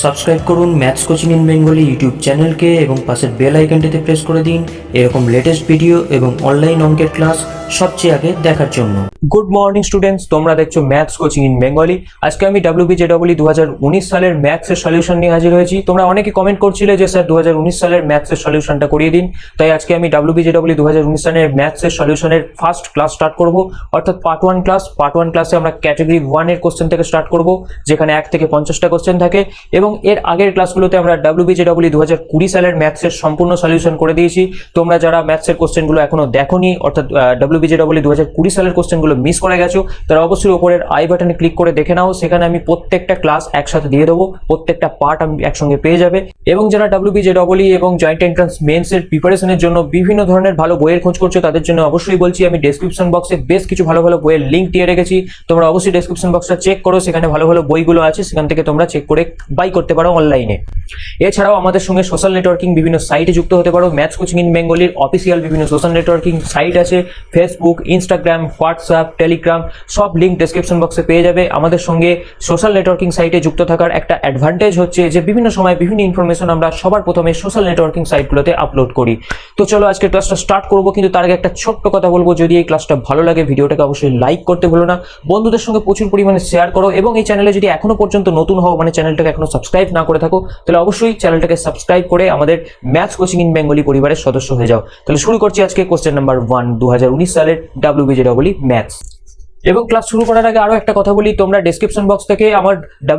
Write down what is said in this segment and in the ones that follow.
Subscribe করুন maths coaching in Bengali YouTube চ্যানেলকে এবং পাশের বেল আইকনটিতে প্রেস করে দিন এরকম লেটেস্ট ভিডিও এবং অনলাইন অঙ্কের ক্লাস সবচেয়ে আগে দেখার জন্য। গুড মর্নিং স্টুডেন্টস, তোমরা দেখছো ম্যাথস কোচিং ইন বেঙ্গলি। আজকে আমি WBJEE 2019 সালের ম্যাথসের সলিউশন নিয়ে হাজির হয়েছি। তোমরা অনেকে কমেন্ট করছিলে যে স্যার 2019 সালের ম্যাথসের সলিউশনটা করিয়ে দিন, তাই আজকে আমি WBJEE 2019 সালের ম্যাথসের সলিউশনের ফার্স্ট ক্লাস স্টার্ট করব, অর্থাৎ পার্ট ওয়ান ক্লাসে আমরা ক্যাটাগরি 1 এর কোশ্চেন থেকে স্টার্ট করব, যেখানে 1 থেকে 50টা কোশ্চেন থাকে, এবং এর আগের ক্লাসগুলোতে আমরা WBJEE 2020 সালের ম্যাথসের সম্পূর্ণ সলিউশন করে দিয়েছি। তোমরা যারা ম্যাথসের কোশ্চেনগুলো এখনো দেখোনি, অর্থাৎ WBJEE 2020 সালের কোশ্চেনগুলো মিস করে গেছো, তারা অবশ্যই উপরের আই বাটনে ক্লিক করে দেখে নাও। সেখানে আমি প্রত্যেকটা ক্লাস একসাথে দিয়ে দেবো, প্রত্যেকটা পার্ট আমি একসঙ্গে পেয়ে যাবে। এবং যারা WBJEE এবং জয়েন্ট এন্ট্রান্স মেন্স এর প্রিপারেশনের জন্য বিভিন্ন ধরনের ভালো বইয়ের খোঁজ করছো, তাদের জন্য অবশ্যই বলছি আমি ডেসক্রিপশন বক্সে বেশ কিছু ভালো ভালো বইয়ের লিঙ্ক দিয়ে রেখেছি। তোমরা অবশ্যই ডেসক্রিপশন বক্সটা চেক করো, সেখানে ভালো ভালো বইগুলো আছে, সেখান থেকে তোমরা চেক করে বাই করতে পারো অনলাইনে। এছাড়াও আমাদের সঙ্গে সোশ্যাল নেটওয়ার্কিং বিভিন্ন সাইটে যুক্ত হতে পারো। ম্যাথস কোচিং ইন বেঙ্গলির অফিসিয়াল বিভিন্ন সোশ্যাল নেটওয়ার্কিং সাইট আছে, ফেসবুক, ইনস্টাগ্রাম, হোয়াটসঅ্যাপ, টেলিগ্রাম, সব লিঙ্ক ডেসক্রিপশন বক্সে পেয়ে যাবে। আমাদের সঙ্গে সোশ্যাল নেটওয়ার্কিং সাইটে যুক্ত থাকার একটা অ্যাডভান্টেজ হচ্ছে যে বিভিন্ন সময় বিভিন্ন ইনফরমেশন আমরা সবার প্রথমে সোশ্যাল নেটওয়ার্কিং সাইটগুলোতে আপলোড করি। তো চলো আজকের ক্লাসটা স্টার্ট করবো, কিন্তু তার আগে একটা ছোট্ট কথা বলবো, যদি এই ক্লাসটা ভালো লাগে ভিডিওটাকে অবশ্যই লাইক করতে ভুলো না, বন্ধুদের সঙ্গে প্রচুর পরিমাণে শেয়ার করো, এবং এই চ্যানেলে যদি এখনো পর্যন্ত নতুন হও, মানে চ্যানেলটাকে এখনো সাবস্ক্রাইব না করে থাকো, তাহলে অবশ্যই চ্যানেলটাকে সাবস্ক্রাইব করে আমাদের ম্যাথস কোচিং ইন বেঙ্গলি পরিবারের সদস্য হয়ে যাও। তাহলে শুরু করছি আজকে কোশ্চেন নাম্বার 1 2019 সালের WBJEE ম্যাথস। এবং ক্লাস শুরু করার আগে আরো একটা কথা বলি, তোমরা ডেসক্রিপশন বক্স থেকে আমার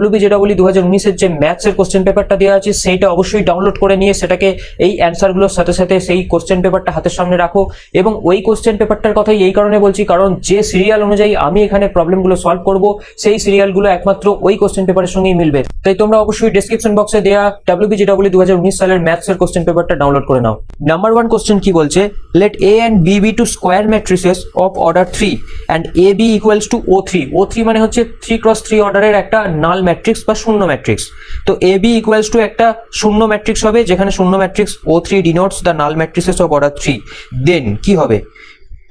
WBJEE 2019 এর যে ম্যাথসের কোশ্চেন পেপারটা দেওয়া আছে সেইটা অবশ্যই ডাউনলোড করে নিয়ে সেটাকে এই অ্যান্সারগুলোর সাথে সাথে সেই কোশ্চেন পেপারটা হাতের সামনে রাখো। এবং ওই কোশ্চেন পেপারটার কথাই এই কারণে বলছি, কারণ যে সিরিয়াল অনুযায়ী আমি এখানে প্রবলেমগুলো সলভ করব, সেই সিরিয়ালগুলো একমাত্র ওই কোশ্চেন পেপারের সঙ্গেই মিলবে। তাই তোমরা অবশ্যই ডেসক্রিপশন বক্সে দেওয়া WBJEE 2019 সালের ম্যাথসের কোশ্চেন পেপারটা ডাউনলোড করে নাও। নাম্বার 1 কোশ্চেন কি বলছে, late A and B be two square matrices of order 3 and AB equals to O3 মানে হচ্ছে 3x3 অর্ডারের একটা নাল ম্যাট্রিক্স বা শূন্য ম্যাট্রিক্স। তো AB ইকুয়ালস টু একটা শূন্য ম্যাট্রিক্স হবে, যেখানে শূন্য matrix O3 denotes the null matrices of order 3। Then কি হবে?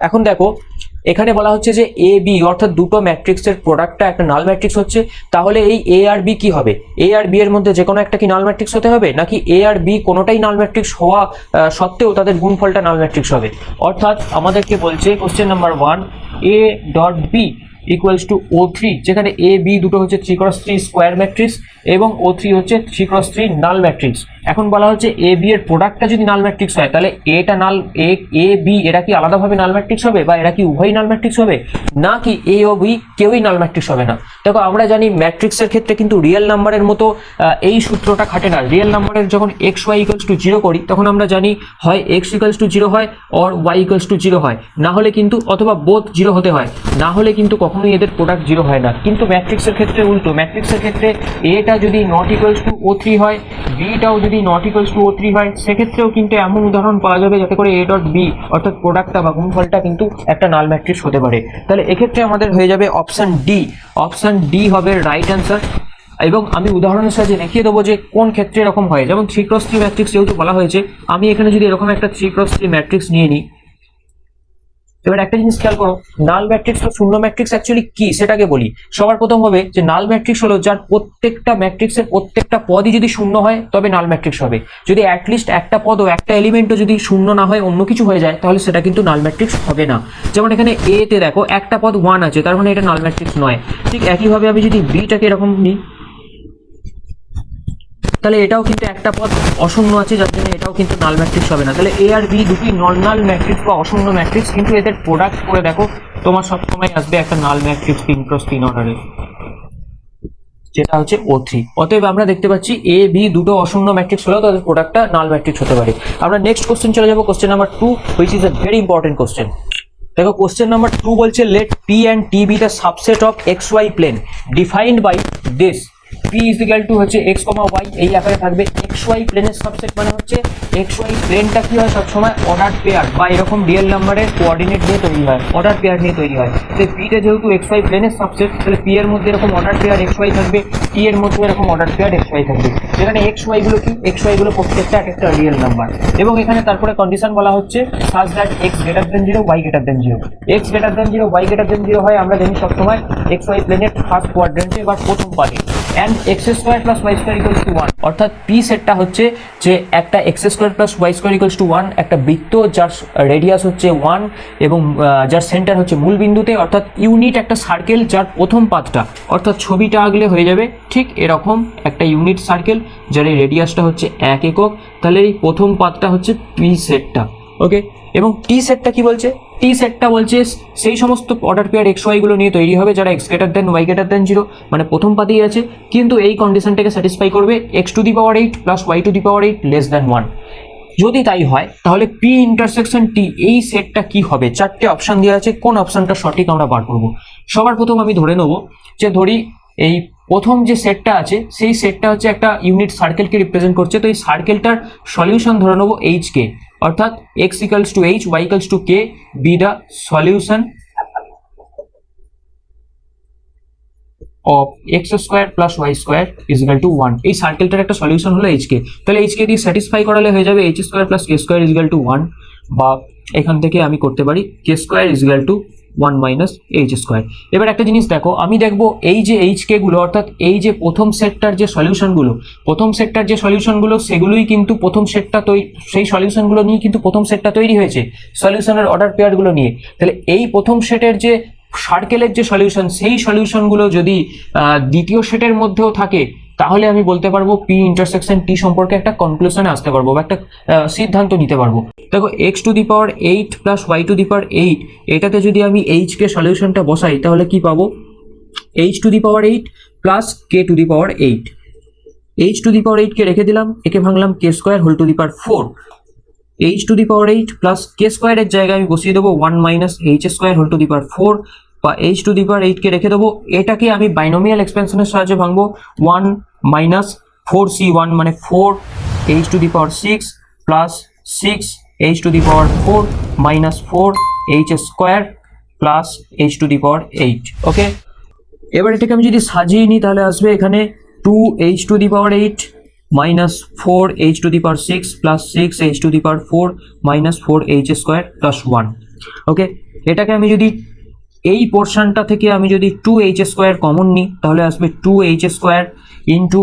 এখন দেখো এখানে বলা হচ্ছে যে এ বি অর্থাৎ দুটো ম্যাট্রিক্সের প্রোডাক্টটা একটা নাল ম্যাট্রিক্স হচ্ছে, তাহলে এই এ আর বি কি হবে? এ আর বি এর মধ্যে যে কোনো একটা কি নাল ম্যাট্রিক্স হতে হবে, নাকি এ আর বি কোনোটাই নাল ম্যাট্রিক্স হওয়া সত্ত্বেও তাদের গুণফলটা নাল ম্যাট্রিক্স হবে? অর্থাৎ আমাদেরকে বলছে question number 1 A dot B equals to O3, যেখানে এ বি দুটো হচ্ছে 3x3 স্কোয়ার ম্যাট্রিক্স এবং O3 হচ্ছে 3x3 নাল ম্যাট্রিক্স। এখন বলা হচ্ছে এ বি এর প্রোডাক্টটা যদি নাল ম্যাট্রিক্স হয়, তাহলে এটা নাল এ বি এরা কি আলাদাভাবে নাল ম্যাট্রিক্স হবে, বা এরা কি উভয়ই নাল ম্যাট্রিক্স হবে, না কি এ ও বি কেউই নাল ম্যাট্রিক্স হবে না? দেখো আমরা জানি ম্যাট্রিক্সের ক্ষেত্রে কিন্তু রিয়েল নাম্বারের মতো এই সূত্রটা খাটে না। রিয়েল নাম্বারের যখন xy ইকুয়ালস টু 0 করি, তখন আমরা জানি হয় x ইকুয়ালস টু 0 হয় অর y ইকুয়ালস টু 0 হয়, না হলে কিন্তু অথবা বোথ 0 হতে হয়, না হলে কিন্তু কখনোই এদের প্রোডাক্ট 0 হয় না। কিন্তু ম্যাট্রিক্সের ক্ষেত্রে উল্টো, ম্যাট্রিক্সের ক্ষেত্রে এটা যদি নট ইকুয়ালস টু O3 হয়, বিটাও যদি নট ইকুয়ালস টু O3 হয়, সেক্ষেত্রেও কিন্তু এমন উদাহরণ পাওয়া যাবে যাতে করে এ ডট বি অর্থাৎ প্রোডাক্টটা বা গুণফলটা কিন্তু একটা নাল ম্যাট্রিক্স হতে পারে। তাহলে এক্ষেত্রে আমাদের হয়ে যাবে অপশন ডি হবে রাইট অ্যান্সার। এবং আমি উদাহরণের সাহায্যে দেখিয়ে দেবো যে কোন ক্ষেত্রে এরকম হয়। যেমন 3x3 ম্যাট্রিক্স যেহেতু বলা হয়েছে, আমি এখানে যদি এরকম একটা 3x3 ম্যাট্রিক্স নিয়ে নিই, এবার একটা জিনিস খেয়াল করো, নাল ম্যাট্রিক্স বা শূন্য ম্যাট্রিক্স অ্যাকচুয়ালি কি সেটাকে বলি। সবার প্রথম হবে যে নাল ম্যাট্রিক্স হলো যার প্রত্যেকটা ম্যাট্রিক্সের প্রত্যেকটা পদই যদি শূন্য হয় তবে নাল ম্যাট্রিক্স হবে। যদি অ্যাটলিস্ট একটা পদ ও একটা এলিমেন্টও যদি শূন্য না হয়, অন্য কিছু হয়ে যায়, তাহলে সেটা কিন্তু নাল ম্যাট্রিক্স হবে না। যেমন এখানে এ তে দেখো একটা পদ 1 আছে, তার মানে এটা নাল ম্যাট্রিক্স নয়। ঠিক একইভাবে আমি যদি বিটাকে এরকম নিই, তাহলে এটাও কিন্তু একটা পদ অশূন্য আছে, যার জন্য এটাও কিন্তু নাল ম্যাট্রিক্স হবে না। তাহলে এ আর বি দুটি নন নাল ম্যাট্রিক্স বা অশূন্য ম্যাট্রিক্স, কিন্তু এদের প্রোডাক্ট করে দেখো তোমার সবসময় আসবে একটা নাল ম্যাট্রিক্স 3x3 অর্ডারের, যেটা হচ্ছে O3। অতএব আমরা দেখতে পাচ্ছি এ বি দুটো অশূন্য ম্যাট্রিক্স হলেও তাদের প্রোডাক্টটা নাল ম্যাট্রিক্স হতে পারে। আমরা নেক্সট কোশ্চেন চলে যাবো, question number 2, which is a very important question. দেখো কোশ্চেন নাম্বার 2 বলছে let P and T be the subset of XY plane defined by this. P is equal to হচ্ছে x, y এই আকারে থাকবে। XY প্লেনের subset মানে হচ্ছে XY প্লেনটা কি হয় সবসময় অর্ডার পেয়ার বা এরকম রিয়েল নাম্বারের কোঅর্ডিনেট দিয়ে তৈরি হয়, অর্ডার পেয়ার নিয়ে তৈরি হয়। তো P টা যেহেতু XY প্লেনের সাবসেট, তাহলে P এর মধ্যে এরকম অর্ডার পেয়ার XY থাকবে, T এর মধ্যে এরকম অর্ডার পেয়ার XY থাকবে। যেখানে এক্স ওয়াই গুলো কি, এক্স ওয়াই গুলো প্রত্যেকটা এক একটা রিয়েল নাম্বার। এবং এখানে তারপরে কন্ডিশন বলা হচ্ছে such that X greater than 0 Y greater than 0। X greater than 0 Y greater than 0 হয় আমরা জানি সবসময় এক্স ওয়াই প্লেনের ফার্স্ট কোয়াড্রেন্টে বা প্রথম পার্টে, and X square plus Y square equals to 1। অর্থাৎ পি সেটটা হচ্ছে যে একটা X square plus Y square equals to 1, একটা বৃত্ত যার রেডিয়াস হচ্ছে 1 এবং যার সেন্টার হচ্ছে মূল বিন্দুতে, অর্থাৎ ইউনিট একটা সার্কেল যার প্রথম পাতটা, অর্থাৎ ছবিটা আঁকলে হয়ে যাবে ঠিক এরকম একটা ইউনিট সার্কেল যার এই রেডিয়াসটা হচ্ছে 1 একক। তাহলে এই প্রথম পাতটা হচ্ছে পি সেটটা। ওকে, এবং টি সেটটা কি বলছে? টি সেটটা বলছে সেই সমস্ত অর্ডার পেয়ার এক্স ওয়াই গুলো নিয়ে তৈরি হবে যারা X greater than Y greater than 0, মানে প্রথম পাতেই আছে, কিন্তু এই কন্ডিশনটাকে স্যাটিসফাই করবে X to the power 8 plus Y to the power 8 less than 1। যদি তাই হয় তাহলে পি ইন্টারসেকশন টি এই সেটটা কি হবে? চারটে অপশন দেওয়া আছে, কোন অপশনটা সঠিক আমরা বার করব। সবার প্রথম আমি ধরে নেব যে ধরি এই প্রথম যে সেটটা আছে সেই সেটটা হচ্ছে একটা ইউনিট সার্কেলকে রিপ্রেজেন্ট করছে। তো এই সার্কেলটার সলিউশন ধরে নেবো এইচ কে, অর্থাৎ X equals to H Y equals to K be the solution of X square plus Y square is equal to 1। এই সার্কেলটার একটা সলিউশন হলো এইচ কে। তাহলে এইচ কে দিয়ে স্যাটিসফাই করালে হয়ে যাবে h square plus k square is equal to 1, বা এখান থেকে আমি করতে পারি k square is equal to 1 minus h square. এবার একটা জিনিস দেখো, আমি দেখবো এই যে এইচ কে গুলো, অর্থাৎ এই যে প্রথম সেটটার যে সলিউশনগুলো সেগুলোই কিন্তু প্রথম সেটটা সেই সলিউশনগুলো নিয়ে কিন্তু প্রথম সেটটা তৈরি হয়েছে সলিউশনের অর্ডার পেয়ারগুলো নিয়ে। তাহলে এই প্রথম সেটের যে সার্কেলের যে সলিউশন, সেই সলিউশনগুলো যদি দ্বিতীয় সেটের মধ্যেও থাকে তাহলে আমি বলতে পারবো পি ইন্টারসেকশন টি সম্পর্কে একটা কনক্লুশনে আসতে পারবো বা একটা সিদ্ধান্ত নিতে পারবো। দেখো x to the power 8 plus Y to the power 8, এটাতে যদি আমি এইচ কে সলিউশনটা বসাই তাহলে কি পাবো? H to the power 8 plus K to the power 8। H to the power 8 কে রেখে দিলাম, একে ভাঙলাম k square whole to the power 4। H to the power 8 plus k স্কোয়ারের জায়গায় আমি বসিয়ে দেবো 1 minus h square whole to the power 4, বা এইচ টু দি পাওয়ার 8 কে রেখে দেবো, এটাকে আমি বাইনোমিয়াল এক্সপেনশনের সাহায্যে ভাঙবো 1 মাইনাস 4c1 মানে 4 h to the power 6 plus 6 h to the power 4 minus 4 h square plus h to the power 8। Okay, এবার এটাকে আমি যদি সাজিয়ে নিই তাহলে আসবে এখানে 2 h to the power 8 minus 4 h to the power 6 plus 6 h to the power 4 minus 4 h square plus 1। ওকে, এটাকে আমি যদি এই পোর্শনটা থেকে আমি যদি 2 এইচ স্কোয়ার কমন নিই তাহলে আসবে 2 h square into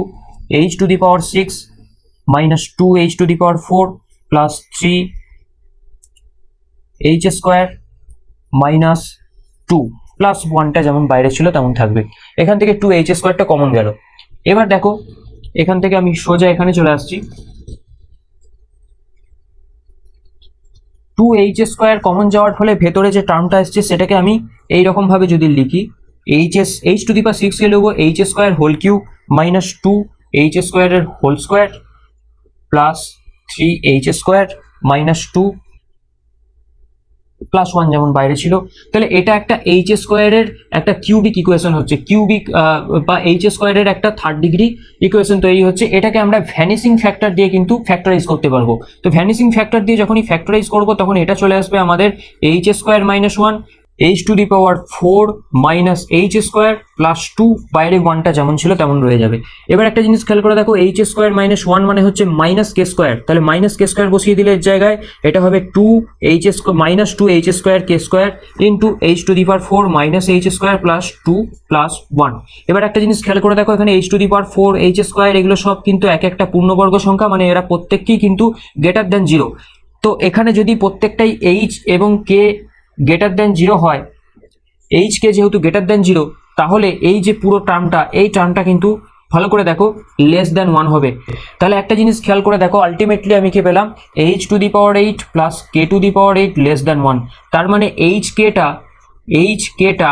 h to the power 6 minus 2 h to the power 4 plus 3 h square minus 2 plus 1টা যেমন বাইরে ছিল তেমন থাকবে। এখান থেকে 2 এইচ স্কোয়ারটা কমন গেল। এবার দেখো এখান থেকে আমি সোজা এখানে চলে আসছি, 2 এইচ স্কোয়ার কমন যাওয়ার ফলে ভেতরে যে টার্মটা আসছে সেটাকে আমি এইরকম ভাবে যদি লিখি, এইচ টু দি পাওয়ার 6 কে লিখবো h square whole cube minus 2 h স্কোয়ারের whole square plus 3 h square minus 2 plus 1 যেমন বাইরে ছিল। তাহলে এটা একটা এইচ স্কোয়ারের একটা কিউবিক ইকুয়েশন হচ্ছে, কিউবিক বা এইচ স্কোয়ারের একটা থার্ড ডিগ্রি ইকুয়েশন তৈরি হচ্ছে। এটাকে আমরা ভ্যানিসিং ফ্যাক্টর দিয়ে কিন্তু ফ্যাক্টরাইজ করতে পারবো। তো ভ্যানিসিং ফ্যাক্টর দিয়ে যখনই ফ্যাক্টরাইজ করবো তখন এটা চলে আসবে আমাদের H square minus 1 H to the power 4 minus h square plus 2, বাইরে 1টা যেমন ছিল তেমন রয়ে যাবে। এবার একটা জিনিস খেয়াল করে দেখো, এইচ স্কোয়ার মাইনাস 1 মানে হচ্ছে মাইনাস কে স্কোয়ার, তাহলে মাইনাস কে স্কোয়ার বসিয়ে দিলে এর জায়গায় এটা হবে 2 h square minus 2 h square K square into h to the power 4 minus h square plus 2 plus 1। এবার একটা জিনিস খেয়াল করে দেখো, এখানে H to the power 4 h square এগুলো সব কিন্তু এক একটা পূর্ণবর্গ সংখ্যা, মানে এরা প্রত্যেককেই কিন্তু গ্রেটার দেন 0। তো এখানে যদি প্রত্যেকটাই এইচ এবং কে গ্রেটার দেন 0 হয়, এইচ কে যেহেতু গ্রেটার দেন 0, তাহলে এই যে পুরো টার্মটা, এই টার্মটা কিন্তু ভালো করে দেখো লেস দেন 1 হবে। তাহলে একটা জিনিস খেয়াল করে দেখো, আলটিমেটলি আমি কি পেলাম? H to the power 8 plus K to the power 8 less than 1। তার মানে এইচ কেটা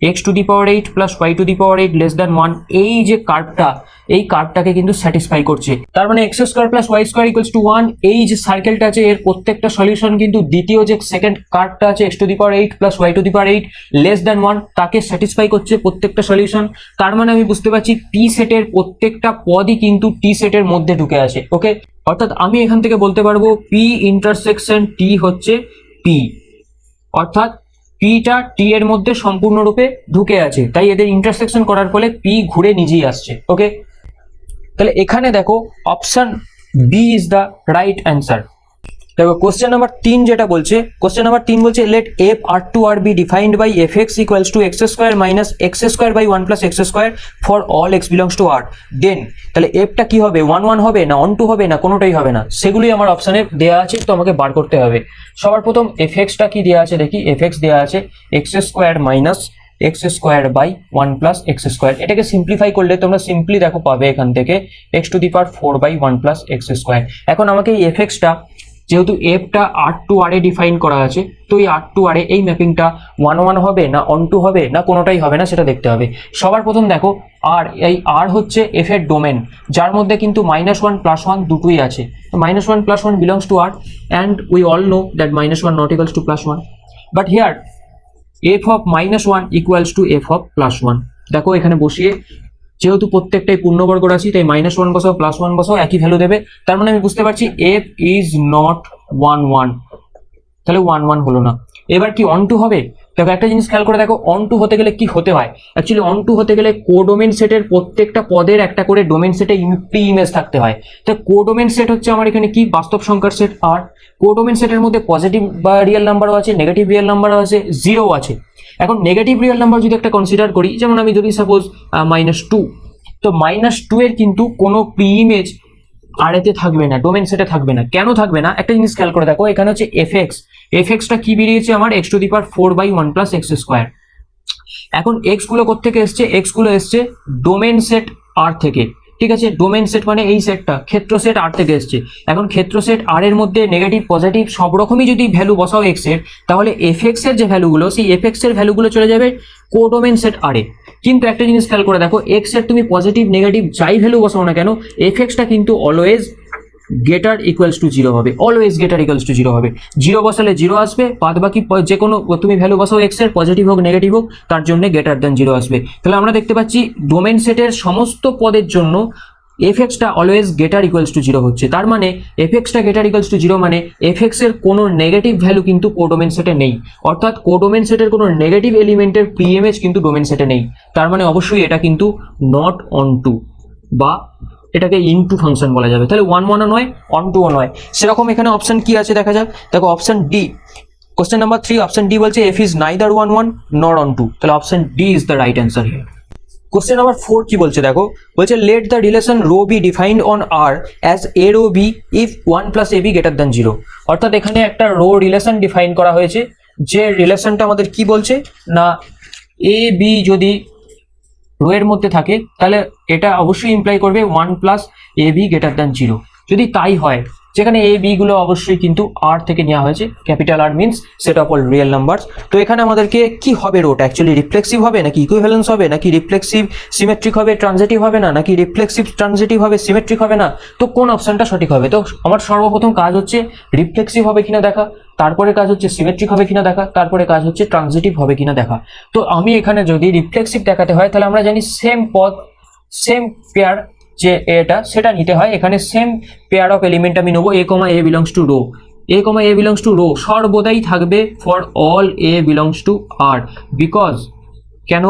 X to the power 8 plus Y to the power 8 less than 1, এই যে কার্ভটা, এই কার্ভটাকে কিন্তু স্যাটিসফাই করছে। তার মানে X square plus Y square equals to 1, এই যে সার্কেলটা আছে এর প্রত্যেকটা সলিউশন কিন্তু দ্বিতীয় যে সেকেন্ড কার্ভটা আছে X to the power 8 plus Y to the power 8 less than 1 তাকে স্যাটিসফাই করছে প্রত্যেকটা সলিউশন। তার মানে আমি বুঝতে পারছি পি সেটের প্রত্যেকটা পদই কিন্তু টি সেটের মধ্যে ঢুকে আছে। ওকে, অর্থাৎ আমি এখান থেকে বলতে পারবো পি ইন্টারসেকশন টি হচ্ছে পি, অর্থাৎ পিটা টি এর মধ্যে সম্পূর্ণরূপে ঢুকে আছে, তাই এদের ইন্টারসেকশন করার ফলে পি ঘুরে নিজেই আসছে। ওকে, তাহলে এখানে দেখো option B is the right answer. দেখো কোশ্চেন নাম্বার 3 যেটা বলছে, কোশ্চেন নাম্বার 3 বলছে let f R to R be defined by f x equals to x square minus x square by 1 plus x square for all x belongs to R. Then তাহলে এফটা কি হবে, 1 1 হবে না on two হবে না কোনোটাই হবে না, সেগুলোই আমার অপশানে দেওয়া আছে, তো আমাকে বার করতে হবে। সবার প্রথম এফ এক্সটা কি দেওয়া আছে দেখি, এফ এক্স দেওয়া আছে X square minus x square by 1 plus x square. এটাকে সিম্পলিফাই করলে তোমরা সিম্পলি দেখো পাবে এখান থেকে X to the power 4 by 1 plus x square. এখন আমাকে এই এফ এক্সটা, যেহেতু এফটা আর টু আর এ ডিফাইন করা আছে, তো এই আর টু আর এ এই ম্যাপিংটা 1 1 হবে না অন টু হবে না কোনোটাই হবে না, সেটা দেখতে হবে। সবার প্রথম দেখো আর, এই আর হচ্ছে এফ এর ডোমেন, যার মধ্যে কিন্তু -1 +1 দুটোই আছে। -1 +1 belongs to R, and we all know that -1 not equals to +1, but here F of -1 equals to F of +1। দেখো এখানে বসিয়ে, যেহেতু প্রত্যেকটাই পূর্ণবর্গ রাশি তাই -1 বসাও +1 বসাও একই ভ্যালু দেবে, তার মানে আমি বুঝতে পারছি এফ ইজ নট 1 1, তাহলে 1 1 হলো না। এবার কি অন টু হবে? দেখো একটা জিনিস খেয়াল করে দেখো, অন টু হতে গেলে কি হতে হয়, অ্যাকচুয়ালি অন টু হতে গেলে কোডোমেন সেটের প্রত্যেকটা পদের একটা করে ডোমেন সেটে প্রি ইমেজ থাকতে হয়। তো কোডোমেন সেট হচ্ছে আমার এখানে কি, বাস্তব সংখ্যার সেট। আর কোডোমেন সেটের মধ্যে পজিটিভ বা রিয়েল নাম্বারও আছে, নেগেটিভ রিয়েল নাম্বারও আছে, জিরো আছে। এখন নেগেটিভ রিয়েল নাম্বার যদি একটা কনসিডার করি, যেমন আমি যদি সাপোজ -2, তো -2 এর কিন্তু কোনো প্রি ইমেজ আর এতে থাকবে না, ডোমেন সেটে থাকবে না। কেন থাকবে না, একটা জিনিস খেয়াল করে দেখো, এখানে হচ্ছে এফ এক্সটা কি বেরিয়েছে আমার X to the power 4 by 1 plus x square. এখন এক্স গুলো কোত্থেকে এসছে, এক্স গুলো এসছে ডোমেন সেট আর থেকে, ঠিক আছে। ডোমেন সেট মানে এই সেটটা, ক্ষেত্র সেট আর থেকে এসছে। এখন ক্ষেত্র সেট আর এর মধ্যে নেগেটিভ পজিটিভ সব রকমই যদি ভ্যালু বসাও এক্স এর, তাহলে এফ এক্স এর যে ভ্যালুগুলো, সেই এফ এক্স এর ভ্যালুগুলো চলে যাবে কোডোমেন সেট আর এ। কিন্তু একটা জিনিস খেয়াল করে দেখো, এক্স এর তুমি পজিটিভ নেগেটিভ যাই ভ্যালু বসাও না কেন, এফ এক্সটা কিন্তু অলওয়েজ গেটার ইকুয়ালস টু 0 হবে, অলওয়েজ গেটার ইকুয়ালস টু 0 হবে। 0 বসালে 0 আসবে, বাদ বাকি যে কোনো তুমি ভ্যালু বসাও এক্স এর, পজিটিভ হোক নেগেটিভ হোক, তার জন্য গ্রেটার দ্যান 0 আসবে। তাহলে আমরা দেখতে পাচ্ছি ডোমেন সেটের সমস্ত পদের জন্য এফ এক্সটা অলওয়েজ গেটার ইকুয়ালস টু 0 হচ্ছে। তার মানে এফ এক্সটা গেটার ইকুয়ালস টু 0 মানে এফ এক্স এর কোনো নেগেটিভ ভ্যালু কিন্তু কোডোমেন সেটে নেই, অর্থাৎ কোডোমেন সেটের কোনো নেগেটিভ এলিমেন্টের প্রি ইমেজ কিন্তু ডোমেন সেটে নেই। তার মানে অবশ্যই এটা কিন্তু নট অন টু, বা এটাকে ইনটু ফাংশন বলা যাবে। তাহলে 1 1ও নয়, অন টুও নয়। সেরকম এখানে অপশন কি আছে দেখা যাক। দেখো option D, question number 3 option D বলছে f is neither 1 1 not onto, তাহলে option D is the right answer here. Question number 4 কি বলছে দেখো, বলছে let the relation rho be defined on R as a rho b if 1 plus A B greater than 0। অর্থাৎ এখানে একটা rho relation define করা হয়েছে, যে রিলেশনটা আমাদের কি বলছে না, এ বি যদি রো এর মধ্যে থাকে তাহলে এটা অবশ্যই ইমপ্লাই করবে 1 plus A B greater than 0। যদি তাই হয়, যেখানে এ বি গুলো অবশ্যই কিন্তু আর থেকে নেওয়া হয়েছে, capital R means set of all real numbers. তো এখানে আমাদেরকে কি হবে, রোটা অ্যাকচুয়ালি রিফ্লেক্সিভ হবে নাকি ইকুইভ্যালেন্স হবে, নাকি রিফ্লেক্সিভ সিমেট্রিক হবে ট্রানজিটিভ হবে না, নাকি রিফ্লেক্সিভ ট্রানজিটিভ হবে সিমেট্রিক হবে না, তো কোন অপশনটা সঠিক হবে? তো আমার সর্বপ্রথম কাজ হচ্ছে রিফ্লেক্সিভ হবে কিনা দেখা, তারপরে কাজ হচ্ছে সিমেট্রিক হবে কিনা দেখা, তারপরে কাজ হচ্ছে ট্রানজিটিভ হবে কিনা দেখা। তো আমি এখানে যদি রিফ্লেক্সিভ দেখাতে হয়, তাহলে আমরা জানি সেম পদ সেম পেয়ার যে এটা সেটা নিতে হয়। এখানে সেম পেয়ার অফ এলিমেন্ট আমি নেবো, a comma A belongs to rho, a comma A belongs to rho সর্বদাই থাকবে for all a belongs to R. Because কেন,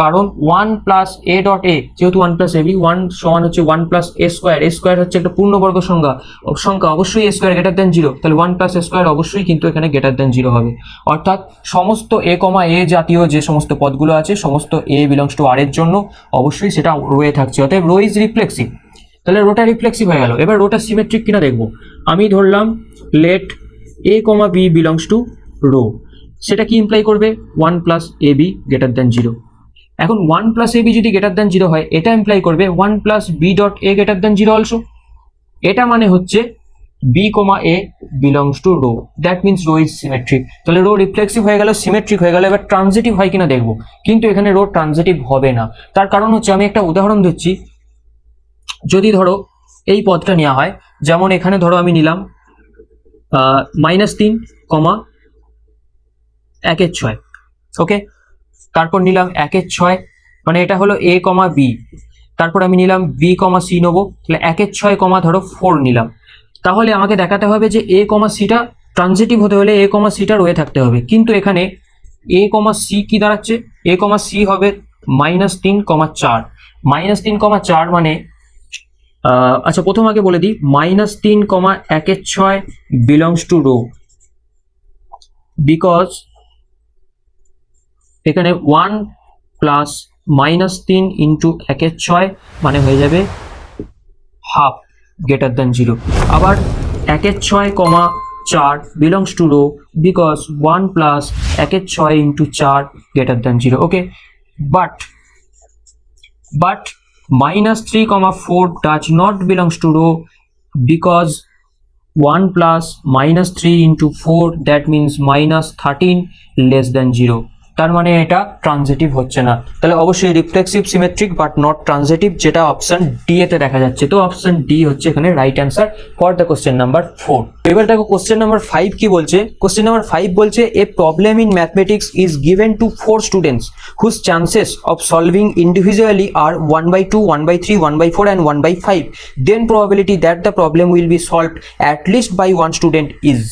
কারণ 1 প্লাস এ ডট এ, যেহেতু 1 প্লাস এ বি, 1 সমান হচ্ছে 1 প্লাস এ square, এ square হচ্ছে একটা পূর্ণবর্গ সংখ্যা, অবশ্যই এ স্কোয়ার গ্রেটার দ্যান 0, তাহলে 1 প্লাস এ স্কোয়ার অবশ্যই কিন্তু এখানে গ্রেটার দ্যান 0 হবে। অর্থাৎ সমস্ত এ কমা এ জাতীয় যে সমস্ত পদগুলো আছে, সমস্ত এ বিলংস টু আর এর জন্য অবশ্যই সেটা রোয়ে থাকছে, অতএব রো ইজ রিফ্লেক্সিভ। তাহলে রোটা রিফ্লেক্সিভ হয়ে গেল। এবার রোটা সিমেট্রিক কিনা দেখবো। আমি ধরলাম let A comma B belongs to rho, সেটা কি ইমপ্লাই করবে 1 plus A B greater than 0। এখন 1 প্লাস এ বি যদি গ্রেটার দ্যান 0 হয়, এটা ইমপ্লাই করবে 1 plus B dot A greater than 0 also. এটা মানে হচ্ছে B comma A belongs to rho, that means rho is symmetric. তাহলে রো রিফ্লেক্সিভ হয়ে গেল, সিমেট্রিক হয়ে গেল। এবার ট্রানজিটিভ হয় কিনা দেখবো, কিন্তু এখানে রো ট্রানজিটিভ হবে না। তার কারণ হচ্ছে, আমি একটা উদাহরণ দিচ্ছি, যদি ধরো এই পদটা নেওয়া হয়, যেমন এখানে ধরো আমি নিলাম -3, 1/6, ওকে। তারপর নিলাম 1/6, মানে এটা হলো এ কমা বি। তারপর আমি নিলাম বি কমা সি নেবো, তাহলে 1/6 ধরো 4 নিলাম। তাহলে আমাকে দেখাতে হবে যে এ কমা সিটা ট্রানজিটিভ হতে হলে এ কমা সিটা রয়ে থাকতে হবে। কিন্তু এখানে এ কমা সি কি দাঁড়াচ্ছে, এ কমা সি হবে -3, 4, -3, 4 মানে আচ্ছা, প্রথম আগে বলে দিই, -3, 1/6 বিলংস টু রো, বিকজ এখানে 1 প্লাস -3 ইন্টু 1/6 মানে হয়ে যাবে হাফ গ্রেটার দ্যান 0। আবার 1/6, 4 belongs to rho, because 1 plus 1/6 into 4 greater than 0। Okay, but -3, 4 does not belongs to row, because 1 plus -3 into 4 that means -13 less than 0। তার মানে এটা transitive হচ্ছে না, তাহলে অবশ্যই reflexive symmetric but not transitive, যেটা option D এতে দেখা যাচ্ছে। তো অপশন ডি হচ্ছে এখানে right answer for the question number 4। এবার দেখো কোশ্চেন নাম্বার 5 কি বলছে। কোশ্চেন নাম্বার 5 বলছে a problem in mathematics is given to 4 students whose chances of solving individually are 1/2, 1/3, 1/4 and 1/5, then probability that the problem will be solved at least by one student is।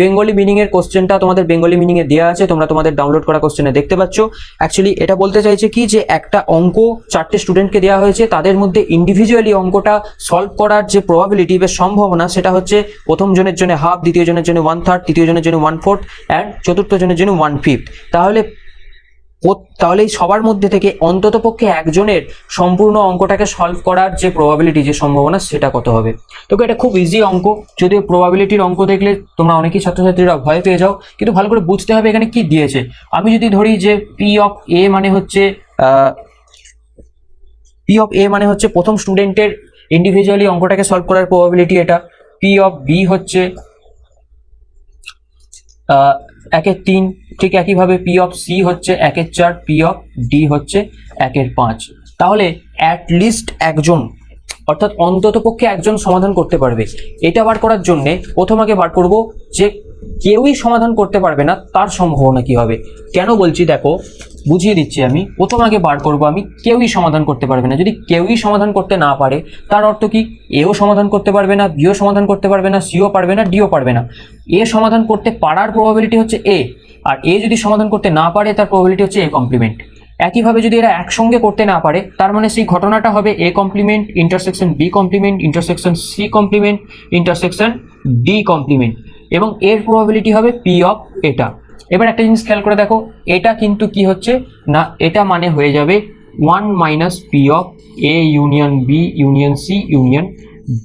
Bengali meaning এর কোশ্চেনটা তোমাদের Bengali meaning এ দেওয়া আছে, তোমরা তোমাদের download করা কোশ্চেনে দেখতে পাচ্ছ। অ্যাকচুয়ালি এটা বলতে চাইছে কি, যে একটা অঙ্ক 4টে স্টুডেন্টকে দেওয়া হয়েছে, তাদের মধ্যে ইন্ডিভিজুয়ালি অঙ্কটা সলভ করার যে প্রবাবিলিটি বা সম্ভাবনা, সেটা হচ্ছে প্রথম জনের জন্য হাফ, দ্বিতীয় জনের জন্য 1/3, তৃতীয় জনের জন্য 1/4 অ্যান্ড চতুর্থ জনের জন্য 1/5। তাহলে এই সবার মধ্যে থেকে অন্ততপক্ষে একজনের সম্পূর্ণ অঙ্কটাকে সলভ করার যে প্রবাবিলিটি, যে সম্ভাবনা, সেটা কত হবে। তো এটা খুব ইজি অঙ্ক, যদিও প্রবাবিলিটির অঙ্ক দেখলে তোমরা অনেকেই ছাত্রছাত্রীরা ভয় পেয়ে যাও, কিন্তু ভালো করে বুঝতে হবে এখানে কি দিয়েছে। আমি যদি ধরি যে পি অফ এ মানে হচ্ছে প্রথম স্টুডেন্টের ইন্ডিভিজুয়ালি অঙ্কটাকে সলভ করার প্রবাবিলিটি, এটা পি অফ বি হচ্ছে 1/3, ঠিক একইভাবে পি অফ সি হচ্ছে 1/4, পি অফ ডি হচ্ছে 1/5। তাহলে অ্যাটলিস্ট একজন, অর্থাৎ অন্ততপক্ষে একজন সমাধান করতে পারবে। এটা বার করার জন্য প্রথম আগে বার করব যে কেউই সমাধান করতে পারবে না তার সম্ভাবনা কি হবে। কেন বলছি দেখো, বুঝিয়ে দিচ্ছি। আমি প্রথম আগে বার করব আমি কেউই সমাধান করতে পারবে না। যদি কেউই সমাধান করতে না পারে, তার অর্থ কি, এও সমাধান করতে পারবে না, বিও সমাধান করতে পারবে না, সিও পারবে না, ডিও পারবে না। এ সমাধান করতে পারার প্রবাবিলিটি হচ্ছে এ, আর এ যদি সমাধান করতে না পারে তার প্রবাবিলিটি হচ্ছে এ কমপ্লিমেন্ট। একইভাবে যদি এরা একসঙ্গে করতে না পারে, তার মানে সেই ঘটনাটা হবে A complement intersection B complement intersection C complement intersection D complement, এবং এর প্রবাবিলিটি হবে পি অফ এটা। এবার একটা জিনিস খেয়াল করে দেখো, এটা কিন্তু কি হচ্ছে না, এটা মানে হয়ে যাবে 1 minus P of A union B union C union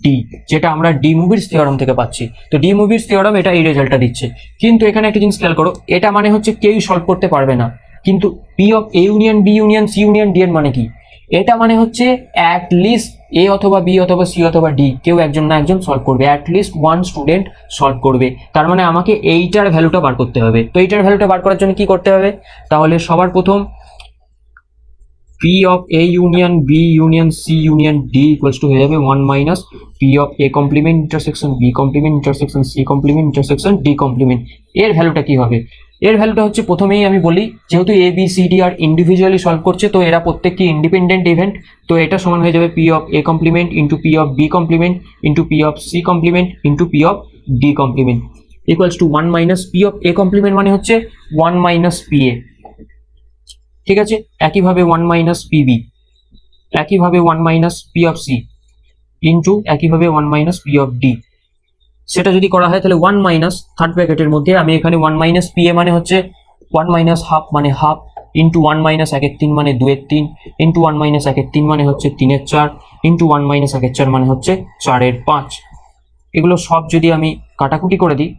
D, যেটা আমরা ডি মুভির থিওরাম থেকে পাচ্ছি। তো ডি মুভির থিওরাম এটা এই রেজাল্টটা দিচ্ছে। কিন্তু এখানে একটা জিনিস খেয়াল করো, এটা মানে হচ্ছে কেউই সলভ করতে পারবে না, কিন্তু P of A union B union C union D এর মানে কি, এটা মানে হচ্ছে অ্যাট লিস্ট এ অথবা বি অথবা সি অথবা ডি কেউ একজন না একজন সলভ করবে, at least one student solve করবে। তার মানে আমাকে এইটার ভ্যালুটা বার করতে হবে। তো এইটার ভ্যালুটা বার করার জন্য কি করতে হবে, তাহলে সবার প্রথম P of A union B union C union D equals to হয়ে যাবে 1 minus P of A complement intersection B complement intersection C complement intersection D complement. এর ভ্যালুটা কি হবে, এর ভ্যালুটা হচ্ছে, প্রথমেই আমি বলি, যেহেতু A B C D R individually solve করছে, তো এরা প্রত্যেকটি ইন্ডিপেন্ডেন্ট ইভেন্ট। তো এটা সমান হয়ে যাবে P of A complement into P of B complement into P of C complement into P of D complement equals to 1 minus P of A complement মানে হচ্ছে 1 মাইনাস পি এ, ঠিক আছে। একইভাবে 1 মাইনাস পি বি, একইভাবে 1 minus P of C into একইভাবে 1 minus P of D. সেটা যদি করা হয় তাহলে 1 মাইনাস থার্ড ব্র্যাকেটের মধ্যে আমি এখানে 1 মাইনাস পি এ মানে হচ্ছে 1 মাইনাস হাফ মানে হাফ ইন্টু 1 মাইনাস 1/3 মানে 2/3 ইন্টু 1 মাইনাস 1/3 মানে হচ্ছে 3/4 ইন্টু 1 মাইনাস 1/4 মানে হচ্ছে 4/5। এগুলো সব যদি আমি কাটাকুটি করে দিই,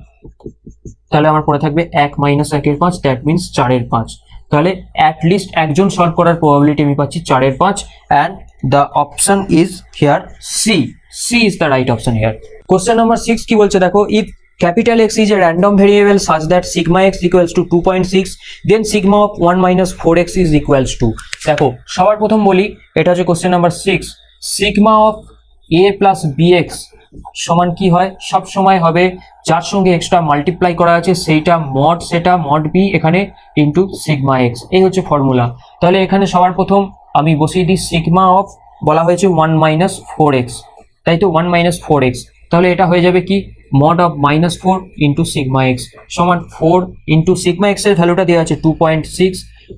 তাহলে আমার পড়ে থাকবে 1 মাইনাস 1/5, দ্যাট মিনস 4/5। তাহলে অ্যাটলিস্ট একজন সলভ করার প্রবাবিলিটি আমি পাচ্ছি 4/5, and the option is here C. C is the right option here. Question number 6 কি বলছে দেখো, if capital X is a random variable such that sigma x equals to 2.6, then sigma of 1 minus 4x is equals to, দেখো সবার প্রথম বলি, এটা হচ্ছে question number 6, sigma of a plus bx সমান কি হয়, সব সময় হবে যার সঙ্গে এক্সট্রা মাল্টিপ্লাই করা আছে সেইটা মড, সেটা মড বি এখানে ইন্টু সিগমা এক্স, এই হচ্ছে ফর্মুলা। তাহলে এখানে সবার প্রথম আমি বসিয়ে দিই সিগমা অফ, বলা হয়েছে 1 মাইনাস 4x, তাই তো 1 মাইনাস 4x, তাহলে এটা হয়ে যাবে কি mod of -4 into sigma x সমান 4 ইন্টু সিগমা এক্স এর ভ্যালুটা দেওয়া আছে 2.6,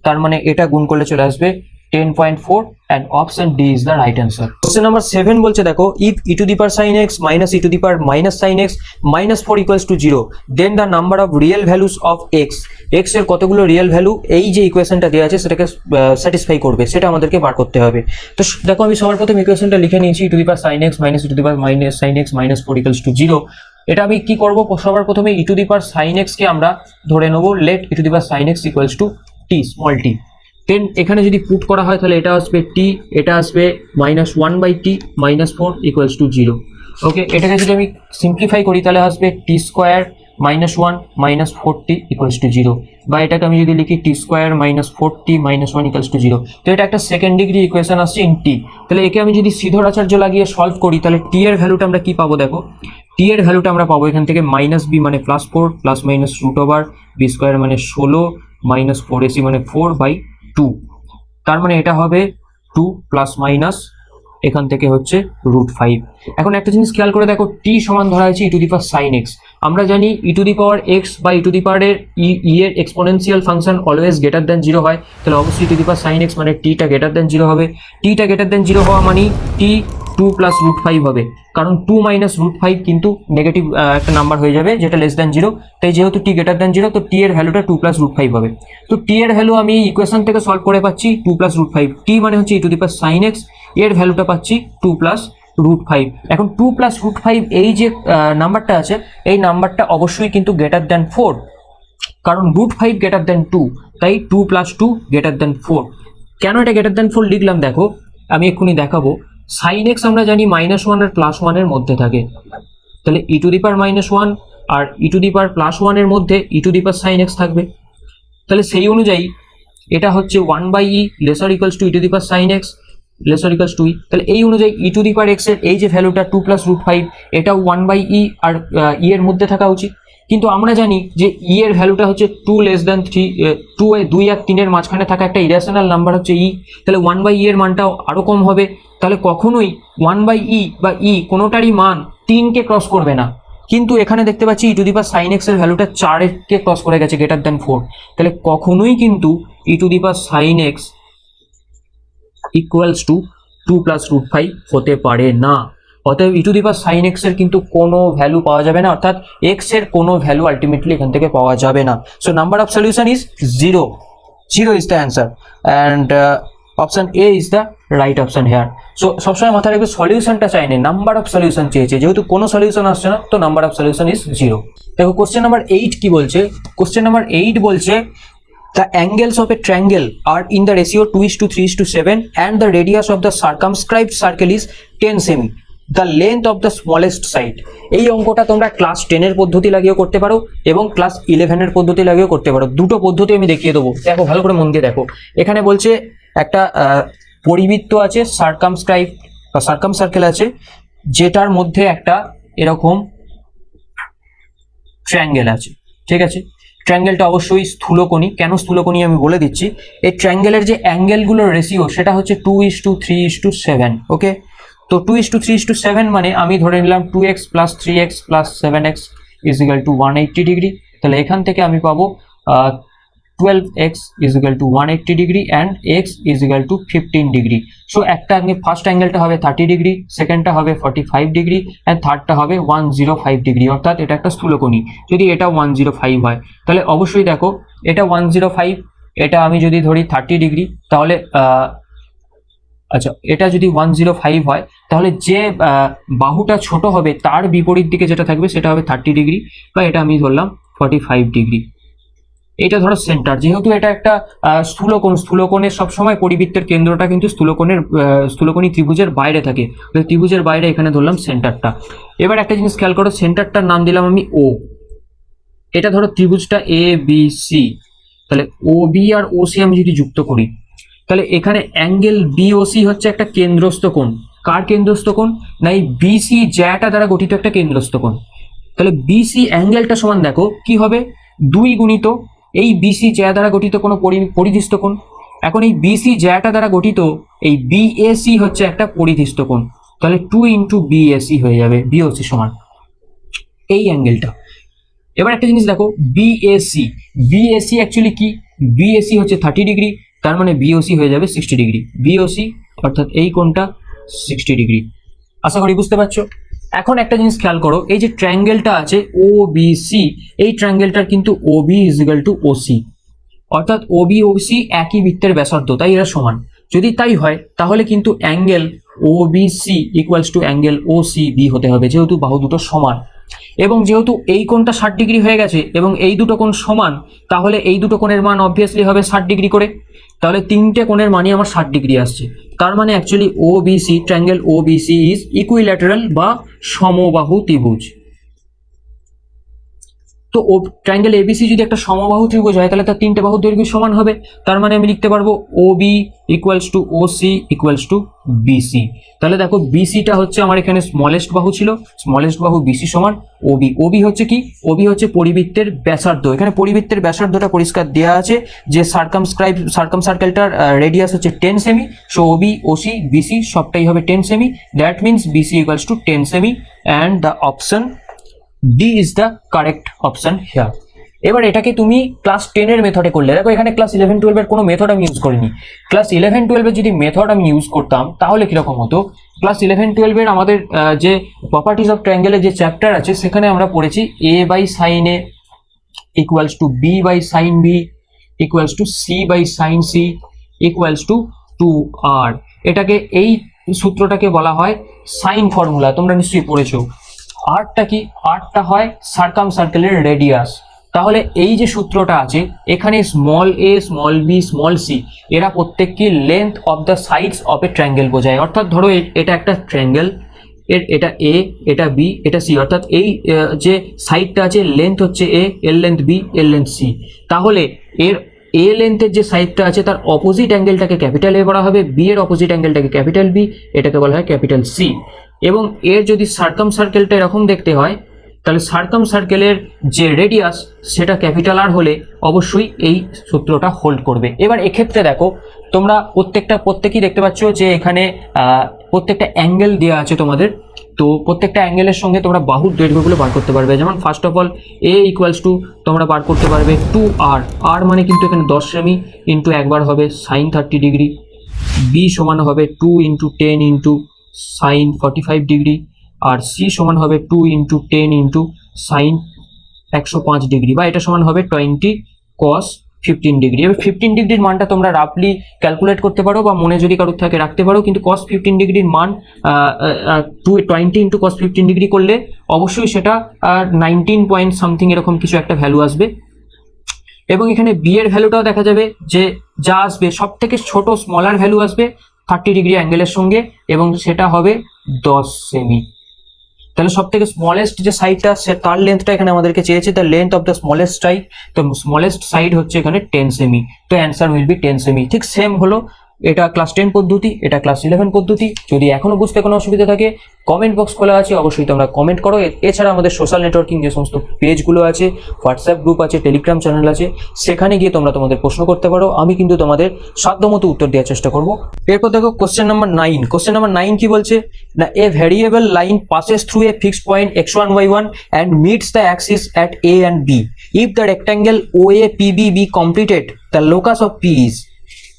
তার মানে এটা গুণ করলে চলে আসবে 10.4 and option D is the right answer. Question number 7 বলছে দেখো, if e to the power sin x minus e to the power minus sin x minus 4 equals to 0, then the number of real values of x এর কতগুলো real value এই যে ইকুয়েশনটা দেওয়া আছে সেটাকে satisfy করবে, সেটা আমাদেরকে বার করতে হবে। তো দেখো আমি সবার প্রথম ইকুয়েশনটা লিখে নিয়েছি, e to the power sin x minus e to the power minus sin x minus 4 equals to 0। এটা আমি কি করব, সবার প্রথমে e to the power sin x কে আমরা ধরে নেব let e to the power sin x equals to t small t। দেন এখানে যদি পুট করা হয় তাহলে এটা আসবে t, এটা আসবে -1/t -4 equals to 0। ওকে, এটাকে যদি আমি সিম্পলিফাই করি তাহলে আসবে t square -1 -4t equals to 0, বা এটাকে আমি যদি লিখি t square -4t -1 equals to 0। তো এটা একটা সেকেন্ড ডিগ্রি ইকুয়েশন আসছে ইন t। তাহলে একে আমি যদি সিদ্ধরাচার্য লাগিয়ে সলভ করি তাহলে t এর ভ্যালুটা আমরা কি পাবো, দেখো t এর ভ্যালুটা আমরা পাবো এখান থেকে -b মানে +4 প্লাস মাইনাস √b স্কয়ার মানে 16 -4ac মানে 4/2। তার মানে এটা হবে 2 প্লাস মাইনাস এখান থেকে হচ্ছে √5। এখন একটা জিনিস খেয়াল করে দেখো, t সমান ধরা হয়েছে e to the power sin x। আমরা জানি e to the power x বা e টু দি পাওয়ার এর exponential function always greater than 0 হয়, তাহলে অবশ্যই e to the power sin x মানে t টা গ্রেটার দ্যান 0 হবে। t টা গ্রেটার দ্যান 0 হওয়া মানে t 2 প্লাস √5 হবে, কারণ 2 মাইনাস √5 কিন্তু নেগেটিভ একটা নাম্বার হয়ে যাবে যেটা লেস দ্যান 0। তাই যেহেতু t গ্রেটার দ্যান 0 তো t এর ভ্যালুটা 2 প্লাস √5 হবে। তো t এর ভ্যালু আমি এই ইকুয়েশন থেকে সলভ করে পাচ্ছি 2 প্লাস √5, t মানে হচ্ছে e to the power sin x, এর ভ্যালুটা পাচ্ছি 2 প্লাস √5। এখন 2 প্লাস √5 এই যে নাম্বারটা আছে এই নাম্বারটা অবশ্যই কিন্তু গ্রেটার দ্যান 4, কারণ √5 গ্রেটার দ্যান 2, তাই 2 প্লাস 2 গ্রেটার দ্যান 4। কেন এটা গ্রেটার দ্যান 4 লিখলাম দেখো, আমি এক্ষুনি দেখাবো। sin x আমরা জানি -1 আর +1 এর মধ্যে থাকে, তাহলে e টু দি পাওয়ার -1 আর e টু দি পাওয়ার +1 এর মধ্যে e to the power sin x থাকবে। তাহলে সেই অনুযায়ী এটা হচ্ছে 1/e lesser equals to e to the power sin x lesser equals to e। তাহলে এই অনুযায়ী e to the power x এর এই যে ভ্যালুটা 2 প্লাস √5 এটাও 1/e আর e এর মধ্যে থাকা উচিত। কিন্তু আমরা জানি যে e এর ভ্যালুটা হচ্ছে 2 লেস দ্যান 3, 2 আর 3 এর মাঝখানে থাকা একটা ইরেশনাল নাম্বার হচ্ছে e, তাহলে 1/e এর মানটাও আরো কম হবে। তাহলে কখনোই 1/e বা e কোনোটারই মান 3 কে ক্রস করবে না। কিন্তু এখানে দেখতে পাচ্ছি e to the power sin x এর ভ্যালুটা 4 কে ক্রস করে গেছে গ্রেটার দ্যান 4, তাহলে কখনোই কিন্তু e to the power sin x equals to 2 plus √5 হতে পারে না। অতএব e to the power sin x এর কিন্তু কোনো ভ্যালু পাওয়া যাবে না, অর্থাৎ x এর কোনো ভ্যালু আলটিমেটলি এখান থেকে পাওয়া যাবে না। So number of solution is 0 is the answer and option A is the right option here. So সবসময় মাথায় রাখবে সলিউশনটা চাইনি, নাম্বার অফ সলিউশন চেয়েছে, যেহেতু কোনো সলিউশন আসছে না তো নাম্বার অফ সলিউশন ইজ 0। দেখো কোশ্চেন নাম্বার 8 কি বলছে, কোশ্চেন নাম্বার 8 বলছে the angles of a triangle are in the ratio 2:3:7 and the radius of the circumscribed circle is 10 semi, the length of the smallest side। এই অঙ্কটা তোমরা class 10 এর পদ্ধতি লাগিয়েও করতে পারো এবং ক্লাস 11 এর পদ্ধতি লাগিয়েও করতে পারো, দুটো পদ্ধতি আমি দেখিয়ে দেবো। দেখো ভালো করে মন দিয়ে দেখো, এখানে বলছে একটা পরিবৃত্ত আছে সার্কামস্ক্রাইব বা সার্কাম সার্কেল আছে, যেটার মধ্যে একটা এরকম ট্রায়াঙ্গেল আছে, ঠিক আছে। ট্রায়াঙ্গেলটা অবশ্যই স্থূলকোণী। কেন স্থূলকোণী আমি বলে দিচ্ছি। এই ট্রায়াঙ্গেলের যে অ্যাঙ্গেলগুলোর রেশিও সেটা হচ্ছে 2:3:7। ওকে, তো 2:3:7 মানে আমি ধরে নিলাম 2x + 3x + 7x = 180 ডিগ্রি। তাহলে এখান থেকে আমি পাবো 12x = 180 degree and x = 15 degree. So একটা ফার্স্ট অ্যাঙ্গেলটা হবে 30 ডিগ্রি, সেকেন্ডটা হবে 45 ডিগ্রি অ্যান্ড থার্ডটা হবে 105 ডিগ্রি, অর্থাৎ এটা একটা স্থূলকোণী। যদি এটা 105 হয় তাহলে অবশ্যই দেখো এটা 105, এটা আমি যদি ধরি 30 ডিগ্রি তাহলে আচ্ছা এটা যদি 105 হয় তাহলে যে বাহুটা ছোট হবে তার বিপরীত দিকে যেটা থাকবে সেটা হবে 30 ডিগ্রি, বা এটা আমি ধরলাম 45 ডিগ্রি। এটা ধরো সেন্টার, যেহেতু এটা একটা স্থূলকোণ, স্থূলকোণের সবসময় পরিবৃত্তের কেন্দ্রটা কিন্তু স্থূলকোণী ত্রিভুজের বাইরে থাকে, ত্রিভুজের বাইরে এখানে ধরলাম সেন্টারটা। এবার একটা জিনিস খেয়াল করো, সেন্টারটার নাম দিলাম আমি ও। এটা ধরো ত্রিভুজটা এ বি সি, তাহলে ও বি আর ও সি আমি যদি যুক্ত করি তাহলে এখানে অ্যাঙ্গেল বিওসি হচ্ছে একটা কেন্দ্রস্থ কোণ। কার কেন্দ্রস্থ কোণ? না এই বিসি জ্যাটা দ্বারা গঠিত একটা কেন্দ্রস্থ কোণ। তাহলে বিসি অ্যাঙ্গেলটা সমান দেখো কি হবে, 2 গুণিত এই বিসি জ্যা দ্বারা গঠিত কোনো পরিধিস্থ কোণ। এখন এই বিসি জ্যাটা দ্বারা গঠিত এই বিএসি হচ্ছে একটা পরিধিস্থ কোণ, তাহলে 2 × বিএসি হয়ে যাবে, বিওসি সমান এই অ্যাঙ্গেলটা। এবার একটা জিনিস দেখো, বিএসি অ্যাকচুয়ালি কি, বিএসি হচ্ছে 30 ডিগ্রি, তার মানে বিওসি হয়ে যাবে 60 ডিগ্রি। বিওসি অর্থাৎ এই কোণটা 60 ডিগ্রি। আশা করি বুঝতে পারছো। এখন একটা জিনিস খেয়াল করো, এই যে ট্রায়াঙ্গেলটা আছে ও বি সি, এই ট্রায়াঙ্গেলটার কিন্তু OB is equal to OC, অর্থাৎ ওবি ওসি একই বৃত্তের ব্যাসার্ধ, তাই এরা সমান। যদি তাই হয় তাহলে কিন্তু angle OBC equals to angle OCB হতে হবে, যেহেতু বাহু দুটো সমান। এবং যেহেতু এই কোণটা 60 ডিগ্রি হয়ে গেছে এবং এই দুটো কোণ সমান, তাহলে এই দুটো কোণের মান অবভিয়াসলি হবে 60 ডিগ্রি করে। তাহলে তিনটে কোণের মানই আমার 60 ডিগ্রি আসছে। তার মানে actually OBC, triangle OBC is equilateral বা সমবাহু ত্রিভুজ। তো ট্রায়াঙ্গেল এবিসি যদি একটা সমবাহু ত্রিভুজ হয় তাহলে তার তিনটে বাহুর দৈর্ঘ্য সমান হবে। তার মানে আমি লিখতে পারবো OB equals to OC equals to BC. তাহলে দেখো বিসিটা হচ্ছে আমার এখানে স্মলেস্ট বাহু ছিল, স্মলেস্ট বাহু বিসি সমান ওবি। ওবি হচ্ছে কি? ওবি হচ্ছে পরিবৃত্তের ব্যাসার্ধ। এখানে পরিবৃত্তের ব্যাসার্ধটা পরিষ্কার দেওয়া আছে যে সার্কাম সার্কেলটার রেডিয়াস হচ্ছে 10 সেমি। সো ওবি ওসি বিসি সবটাই হবে 10 সেমি। That means BC equals to 10 সেমি and the option D is the correct option here. এবার এটাকে তুমি ক্লাস 10 এর মেথডে করলে, দেখো এখানে ক্লাস 11-12 এর কোনো মেথড আমি ইউজ করিনি। ক্লাস 11-12 এর যদি মেথড আমি ইউজ করতাম তাহলে কিরকম হতো? ক্লাস 11-12 এর আমাদের যে প্রপার্টিজ অফ ট্রায়াঙ্গেলের যে চ্যাপ্টার আছে সেখানে আমরা পড়েছি a by sine A equals to b by sine b equals to c by sine c equals to 2r। এটাকে এই সূত্রটাকে বলা হয় সাইন ফর্মুলা, তোমরা নিশ্চয়ই পড়েছো। আরটা কি? আরটা হয় সার্কাম সার্কেলের রেডিয়াস। তাহলে এই যে সূত্রটা আছে এখানে স্মল এ, স্মল বি, স্মল সি এরা প্রত্যেককে length of the sides of a triangle বোঝায়। অর্থাৎ ধরো এটা একটা ট্রায়াঙ্গেল, এটা এ, এটা বি, এটা সি, অর্থাৎ এই যে সাইডটা আছে লেন্থ হচ্ছে এ, এর লেন্থ বি, এর লেন্থ সি। তাহলে এর এ লেন্থের যে সাইডটা আছে তার অপোজিট অ্যাঙ্গেলটাকে ক্যাপিটাল এ বলা হবে, বি এর অপোজিট অ্যাঙ্গেলটাকে ক্যাপিটাল বি, এটাকে বলা হয় ক্যাপিটাল সি। এবং এর যদি সার্কাম সার্কেলটা এরকম দেখতে হয় তাহলে সার্কাম সার্কেলের যে রেডিয়াস সেটা ক্যাপিটাল আর হলে অবশ্যই এই সূত্রটা হোল্ড করবে। এবার এক্ষেত্রে দেখো তোমরা প্রত্যেকেই দেখতে পাচ্ছ যে এখানে প্রত্যেকটা অ্যাঙ্গেল দেওয়া আছে তোমাদের। তো প্রত্যেকটা অ্যাঙ্গেলের সঙ্গে তোমরা বাহুর দৈর্ঘ্যগুলো বার করতে পারবে। যেমন first of all A equals two তোমরা বার করতে পারবে 2r। আর মানে কিন্তু এখানে 10 সেমি ইন্টু একবার হবে সাইন 30 ডিগ্রি। বি সমান হবে 2 ইন্টু 10 ইন্টু সাইন 45 ডিগ্রি। আর সি সমান হবে 2 ইন্টু 10 ইন্টু সাইন 105 ডিগ্রি, বা এটা সমান হবে 20 কস 15 ডিগ্রি। এবার 15 ডিগ্রির মানটা তোমরা রাফলি ক্যালকুলেট করতে পারো বা মনে যদি কারোর থাকে রাখতে পারো, কিন্তু কস 15 ডিগ্রির মান 20 ইন্টু কস 15 ডিগ্রি করলে অবশ্যই সেটা 19 পয়েন্ট সামথিং এরকম কিছু একটা ভ্যালু আসবে। এবং এখানে বি এর ভ্যালুটাও দেখা যাবে যে যা আসবে সব থেকে ছোট স্মলার ভ্যালু আসবে 30 ডিগ্রি অ্যাঙ্গেলের সঙ্গে এবং সেটা হবে 10 সেমি। তাহলে সব থেকে স্মলেস্ট যে সাইডটা সে তার লেন্থটা এখানে আমাদেরকে চেয়েছে, the length of the smallest side. তো স্মলেস্ট সাইড হচ্ছে এখানে 10 সেমি। তো অ্যান্সার উইল বি 10 সেমি। ঠিক সেম হলো, এটা ক্লাস 10 পদ্ধতি, এটা ক্লাস 11 পদ্ধতি। যদি এখনো বুঝতে কোনো অসুবিধা থাকে কমেন্ট বক্স খোলা আছে, অবশ্যই তোমরা কমেন্ট করো। এছাড়া আমাদের সোশ্যাল নেটওয়ার্কিং যে সমস্ত পেজগুলো আছে, হোয়াটসঅ্যাপ গ্রুপ আছে, টেলিগ্রাম চ্যানেল আছে, সেখানে গিয়ে তোমরা তোমাদের প্রশ্ন করতে পারো। আমি কিন্তু তোমাদের সাধ্যমতো উত্তর দেওয়ার চেষ্টা করব। এরপর দেখো কোশ্চেন নাম্বার 9। কোশ্চেন নাম্বার 9 কি বলছে না, এ variable line passes through a fixed point x1 y1 and meets the axis at a and b. If the rectangle OAPB be completed, the locus of P is।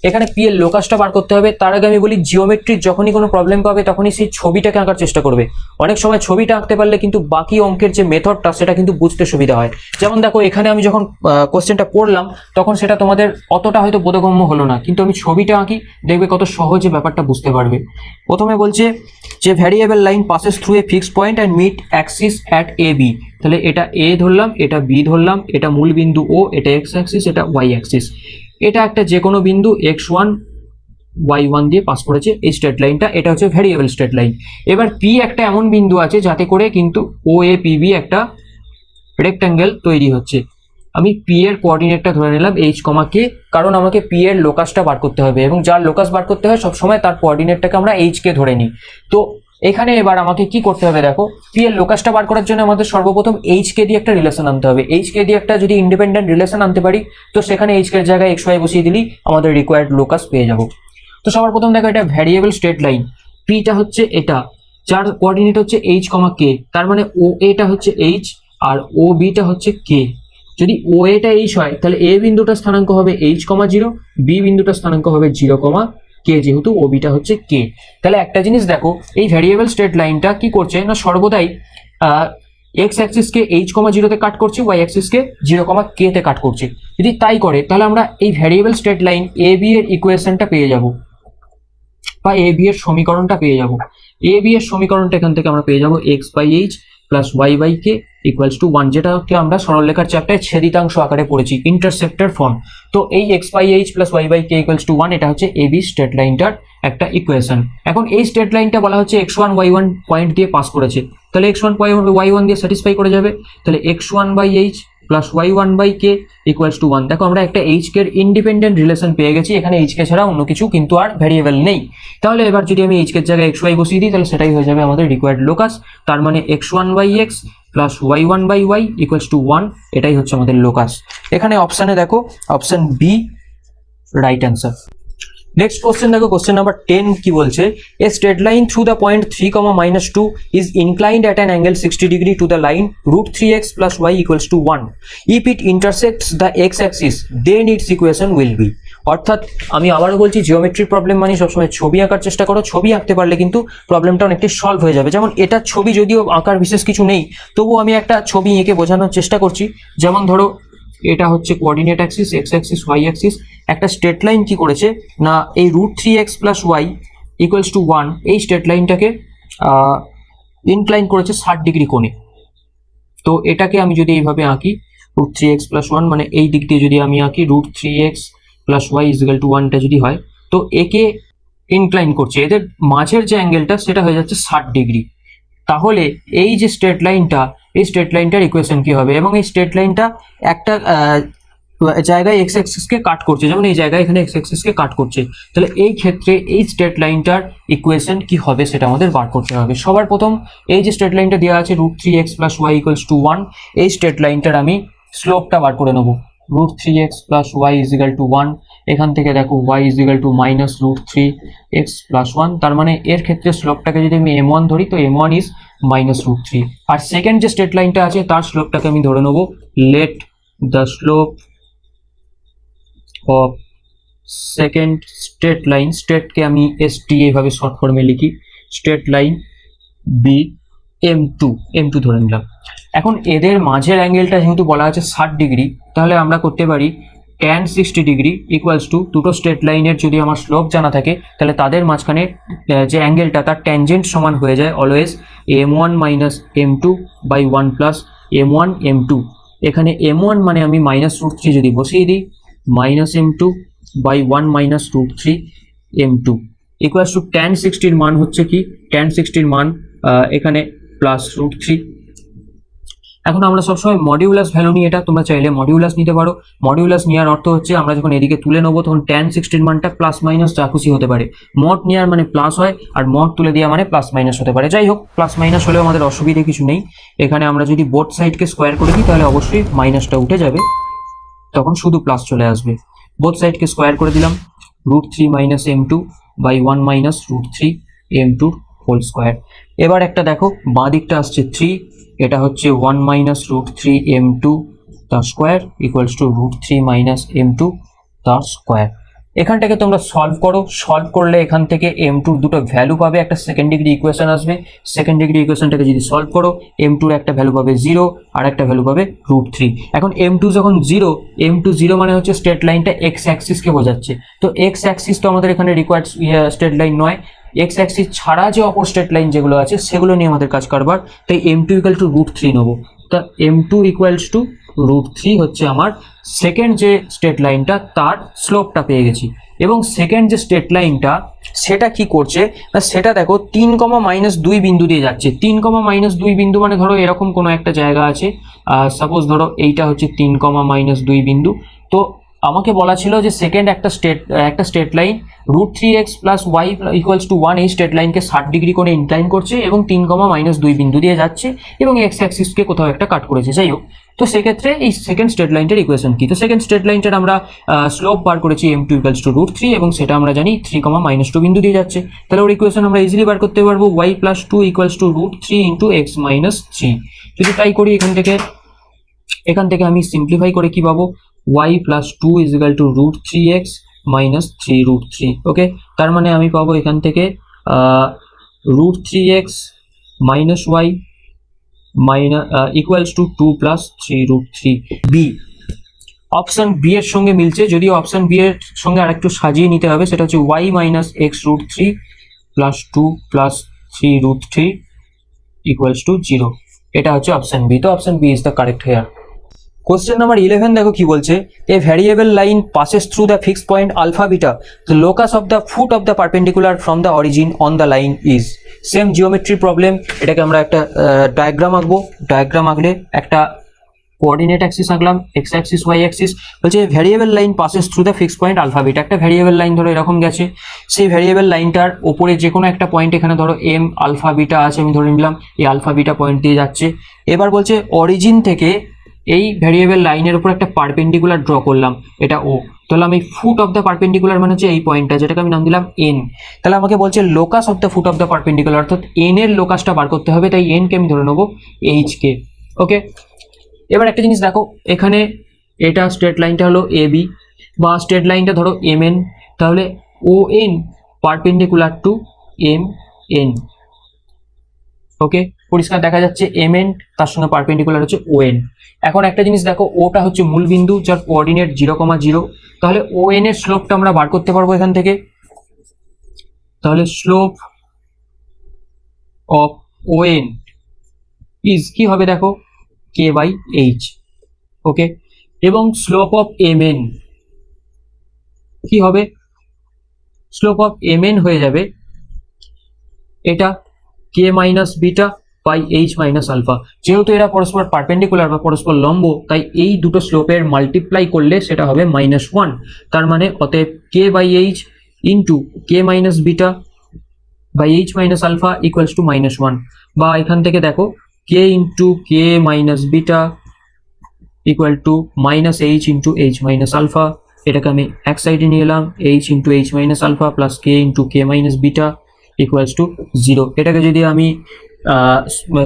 এখানে P এর লোকাসটা বার করতে হবে। তার আগে আমি বলি জিওমেট্রির যখনই কোনো প্রবলেম পাবে তখনই সেই ছবিটাকে আঁকার চেষ্টা করবে। অনেক সময় ছবিটা আঁকতে পারলে কিন্তু বাকি অঙ্কের যে মেথডটা সেটা কিন্তু বুঝতে সুবিধা হয়। যেমন দেখো এখানে আমি যখন কোশ্চেনটা পড়লাম তখন সেটা তোমাদের অতটা হয়তো বোধগম্য হলো না, কিন্তু আমি ছবিটা আঁকি দেখবে কত সহজে ব্যাপারটা বুঝতে পারবে। প্রথমে বলছে যে variable line passes through a fixed point and meet axis at A B. তাহলে এটা এ ধরলাম, এটা বি ধরলাম, এটা মূল বিন্দু ও, এটা এক্স অ্যাক্সিস, এটা ওয়াই অ্যাক্সিস। এটা একটা যে কোনো বিন্দু x1 y1 দিয়ে পাস করেছে এই স্ট্রেট লাইনটা, এটা হচ্ছে ভ্যারিয়েবল স্ট্রেট লাইন। এবার পি একটা এমন বিন্দু আছে যাতে করে কিন্তু OAPB একটা রেক্ট্যাঙ্গেল তৈরি হচ্ছে। আমি পি এর কোঅর্ডিনেটটা ধরে নিলাম h, k, কারণ আমাকে পি এর লোকাসটা বার করতে হবে এবং যার লোকাস বার করতে হয় সবসময় তার কোঅর্ডিনেটটাকে আমরা h কে ধরে নিই। তো এখানে এবার আমাকে কি করতে হবে, দেখো পি এর লোকাসটা বার করার জন্য আমাদের সর্বপ্রথম এইচ কে দিয়ে একটা রিলেশন আনতে হবে। এইচ কে দিয়ে একটা যদি ইন্ডিপেন্ডেন্ট রিলেশন আনতে পারি তো সেখানে এইচ কে এর জায়গায় এক্স ওয়াই বসিয়ে দিলেই আমাদের রিকোয়ার্ড লোকাস পেয়ে যাব। তো সবার প্রথম দেখো এটা ভ্যারিয়েবল স্ট্রেট লাইন, পিটা হচ্ছে এটা যার কোঅর্ডিনেট হচ্ছে h, k, তার মানে ও এটা হচ্ছে h আর ও বিটা হচ্ছে k। যদি ও এটা এইচ হয় তাহলে এ বিন্দুটা স্থানাঙ্ক হবে এইচ কমা জিরো, বি বিন্দুটা স্থানাঙ্ক হবে জিরো কমা কে, যেহেতু ও বিটা হচ্ছে কে। তাহলে একটা জিনিস দেখো, এই ভ্যারিয়েবল স্ট্রেট লাইনটা কি করছে না, সর্বদাই এক্স অ্যাক্সিসকে এইচ কমা জিরোতে কাট করছে, ওয়াই অ্যাক্সিসকে জিরো কমা কে তে কাট করছে। যদি তাই করে তাহলে আমরা এই variable straight line A B এর ইকুয়েশনটা পেয়ে যাব, বা এ বি এর সমীকরণটা পেয়ে যাব। এ বি এর সমীকরণটা এখান থেকে আমরা পেয়ে যাব x by h plus y by k equals to 1, যেটাকে আমরা সরলরেখার চ্যাপ্টারে ছেদিতাংশ আকারে পড়েছি, ইন্টারসেপ্টর ফর্ম। তো এই x by h plus y by k equals to 1, এটা হচ্ছে এ বি স্ট্রেট লাইনটার একটা ইকুয়েশন। এখন এই স্ট্রেট লাইনটা বলা হচ্ছে x1 y1 পয়েন্ট দিয়ে পাস করেছে, তাহলে x1 y1 দিয়ে স্যাটিসফাই করে যাবে। তাহলে x1 by h plus y1 by k equals to 1। দেখো আমরা একটা এইচ কে ইন্ডিপেন্ডেন্ট রিলেশন পেয়ে গেছি, এখানে এইচ কে ছাড়া অন্য কিছু কিন্তু আর ভ্যারিয়েবল নেই। তাহলে এবার যদি আমি এইচ কে জায়গায় xy বসিয়ে দিই তাহলে সেটাই হয়ে যাবে আমাদের রিকোয়ার্ড লোকাস। তার মানে x1 by x plus y1 by y equals to 1, এটাই হচ্ছে আমাদের লোকাস। এখানে অপশানে দেখো option B right answer. Next question দেখো, কোশ্চেন নাম্বার 10 কি বলছে, a straight line through the point 3, -2 is inclined at an angle 60 degree to the line √3x + y = 1. If it intersects the x axis then its equation will be. অর্থাৎ আমি আবারও বলছি, geometry problem মানে সবসময় ছবি আঁকার চেষ্টা করো, ছবি আঁকতে পারলে কিন্তু প্রবলেমটা অনেকটা সলভ হয়ে যাবে। যেমন এটা ছবি, যদিও আঁকার বিশেষ কিছু নেই, তবুও আমি একটা ছবি এঁকে বোঝানোর চেষ্টা করছি। যেমন ধরো এটা হচ্ছে coordinate axis, x axis, y axis. একটা স্ট্রেট লাইন কি করেছে না, এই √3x + y = 1 এই স্ট্রেট লাইনটাকে ইনক্লাইন করেছে 60 ডিগ্রি কোণে। তো এটাকে আমি যদি এইভাবে আঁকি, √3x + 1 মানে এই দিক দিয়ে যদি আমি আঁকি √3x + y = 1 টা যদি হয়, তো একে ইনক্লাইন করছে, এদের মাঝের যে অ্যাঙ্গেলটা সেটা হয়ে যাচ্ছে 60 ডিগ্রি। তাহলে এই যে স্ট্রেট লাইনটা, এই স্ট্রেট লাইনটার ইকুয়েশন কি হবে, এবং এই স্ট্রেট লাইনটা একটা জায়গায় এক্স অ্যাক্সিসকে কাট করছে, যেমন এই জায়গায় এখানে এক্স অ্যাক্সিসকে কাট করছে। তাহলে এই ক্ষেত্রে এই স্ট্রেট লাইনটার ইকুয়েশন কি হবে সেটা আমাদের বার করতে হবে। সবার প্রথম এই যে স্ট্রেট লাইনটা দেওয়া আছে √3x + y = 1, এই স্ট্রেট লাইনটার আমি স্লোপটা বার করে নেব। √3x + y = 1, এখান থেকে দেখো y = -√3x + 1, তার মানে এর ক্ষেত্রে স্লোপটাকে যদি আমি m1 ধরি তো m1 ইজ -√3। আর সেকেন্ড যে স্ট্রেট লাইনটা আছে তার স্লোপটাকে আমি ধরে নেব, let the slope of second straight line, স্ট্রেটকে আমি ST এইভাবে শর্ট ফর্মে লিখি, স্ট্রেট লাইন বি m2 ধরে নিলাম। এখন এদের মাঝের অ্যাঙ্গেলটা যেহেতু বলা আছে 60 ডিগ্রি, তাহলে আমরা করতে পারি tan 60 ডিগ্রি = দুটো স্ট্রেট লাইনের যদি আমার স্লোপ জানা থাকে তাহলে তাদের মাঝখানে যে অ্যাঙ্গেলটা তার ট্যানজেন্ট সমান হয়ে যায় always m1 - m2/1 + m1 m2। এখানে m1 মানে আমি -√3 যদি বসিয়ে দিই, -m2/1 - √3 m2 = tan 60 এর মান হচ্ছে কি, tan 60 এর মান এখানে +√3। এখন আমরা সবসময় মডিউলাস ভ্যালু নিয়ে, এটা তোমরা চাইলে মডিউলাস নিতে পারো। মডিউলাস নেওয়ার অর্থ হচ্ছে আমরা যখন এদিকে তুলে নেবো তখন tan 60 এর মানটা প্লাস মাইনাস যা খুশি হতে পারে। মড নেওয়ার মানে প্লাস হয়, আর মড তুলে দেওয়া মানে প্লাস মাইনাস হতে পারে। যাই হোক, প্লাস মাইনাস হলেও আমাদের অসুবিধে কিছু নেই। এখানে আমরা যদি বোথ সাইডকে স্কোয়ার করে দিই তাহলে অবশ্যই মাইনাসটা উঠে যাবে, তখন শুধু প্লাস চলে আসবে। বোথ সাইডকে স্কোয়ার করে দিলাম, √3 - m2/1 - √3 m2 হোল স্কোয়ার। এবার একটা দেখো, বাঁ দিকটা আসছে 3, এটা হচ্ছে 1 - √3 m2 তার স্কোয়ার = √3 - m2 তার স্কোয়ার। এখানটাকে তোমরা সলভ করো, সলভ করলে এখান থেকে m2 দুটো ভ্যালু পাবে, একটা সেকেন্ড ডিগ্রি ইকুয়েশন আসবে। সেকেন্ড ডিগ্রি ইকুয়েশনটাকে যদি সলভ করো, m2 এর একটা ভ্যালু পাবে 0 আর একটা ভ্যালু পাবে √3। এখন m2 যখন 0 মানে হচ্ছে স্ট্রেট লাইনটা এক্স অ্যাক্সিসকে বোঝাচ্ছে। তো এক্স অ্যাক্সিস তো আমাদের এখানে রিকোয়ার্ড স্ট্রেট লাইন নয়, এক্স অ্যাক্সিস ছাড়া যে অপর স্ট্রেট লাইন যেগুলো আছে সেগুলো নিয়ে আমাদের কাজ কারবার। তাই m2 = √3 নেবো। তা m2 = √3 হচ্ছে আমার সেকেন্ড যে স্ট্রেট লাইনটা তার স্লোপটা পেয়ে গেছি। এবং সেকেন্ড যে স্ট্রেট লাইনটা সেটা কি করছে না, সেটা দেখো 3, -2 বিন্দু দিয়ে যাচ্ছে। 3, -2 বিন্দু মানে ধরো এরকম কোনো একটা জায়গা আছে, সাপোজ ধরো এইটা হচ্ছে 3, -2 বিন্দু। তো আমাকে বলা ছিল যে সেকেন্ড একটা স্ট্রেট লাইন √3x + y = 1 এই স্ট্রেট লাইনকে 60 ডিগ্রি করে ইনক্লাইন করছে এবং 3, -2 বিন্দু দিয়ে যাচ্ছে এবং এক্স অ্যাক্সিসকে কোথাও একটা কাট করেছে। যাই হোক, তো সেক্ষেত্রে এই সেকেন্ড স্ট্রেট লাইনটার ইকুয়েশন কি, তো সেকেন্ড স্ট্রেট লাইনটার আমরা স্লোপ বার করেছি m2 = √3 এবং সেটা আমরা জানি 3, -2 বিন্দু দিয়ে যাচ্ছে। তাহলে ওর ইকুয়েশন আমরা ইজিলি বার করতে পারবো, y + 2 = √3 × x - 3। যদি তাই করি, এখান থেকে এখান থেকে আমি সিম্পলিফাই করে কি পাবো, y plus 2 is equal to root 3x minus 3 root 3। Okay, তার মানে আমি পাবো এখান থেকে root 3x minus y minus equals to 2 plus 3 root 3। B, option B এর সঙ্গে মিলছে, যদিও অপশন বি এর সঙ্গে আরেকটু সাজিয়ে নিতে হবে, সেটা হচ্ছে y minus x root 3 plus 2 plus 3 root 3 equals to 0। এটা হচ্ছে অপশন বি। তো option B is the correct here. Question number 11 দেখো কি বলছে, a variable line passes through the fixed point alpha beta, the locus of the foot of the perpendicular from the origin on the line is. Same geometry problem, এটাকে আমরা একটা diagram আঁকবো। Diagram আঁকলে একটা coordinate axis আঁকলাম, x axis y axis. বলছে variable line passes through the fixed point alpha beta, একটা variable line ধরো এরকম গেছে, সেই ভ্যারিয়েবল লাইনটার ওপরে যে কোনো একটা পয়েন্ট, এখানে ধরো এম আলফা বিটা আছে, আমি ধরে নিলাম এই আলফা বিটা পয়েন্ট দিয়ে যাচ্ছে। এবার বলছে অরিজিন থেকে এই ভ্যারিয়েবল লাইনের উপর একটা পারপেন্ডিকুলার ড্র করলাম, এটা ও, তাহলে আমি ফুট অফ দ্য পারপেন্ডিকুলার মানে হচ্ছে এই পয়েন্টটা, যেটাকে আমি নাম দিলাম এন। তাহলে আমাকে বলছে locus of the foot of the perpendicular, অর্থাৎ এন এর লোকাসটা বার করতে হবে, তাই এন কে আমি ধরে নেবো এইচ কে। ওকে, এবার একটা জিনিস দেখো, এখানে এটা স্ট্রেট লাইনটা হলো এ বি, বা স্ট্রেট লাইনটা ধরো এম এন, তাহলে o n perpendicular to m n. Okay, পরিষ্কার দেখা যাচ্ছে এম এন তার সঙ্গে পারপেন্ডিকুলার হচ্ছে ও এন। এখন একটা জিনিস দেখো, ওটা হচ্ছে মূল বিন্দু যার কোঅর্ডিনেট 0,0, তাহলে ও এন এর স্লোপটা আমরা বার করতে পারবো এখান থেকে। তাহলে slope of O N is কি হবে দেখো, কে বাই এইচ। ওকে, এবং স্লোপ অফ এম এন কি হবে, স্লোপ অফ এম এন হয়ে যাবে এটা k minus beta by h minus alpha. যেহেতু এরা পরস্পর পারপেন্ডিকুলার বা পরস্পর লম্ব, তাই এই দুটো স্লোপের মাল্টিপ্লাই করলে সেটা হবে -1। তার মানে অতএব k by h into k minus beta by h minus alpha equals to -1। বা এখান থেকে দেখো k into k minus beta equal to minus h into h minus alpha. এটাকে আমি এক সাইডে নিয়ে এলাম, h into h minus alpha plus k into k minus beta equals to 0। এটাকে যদি আমি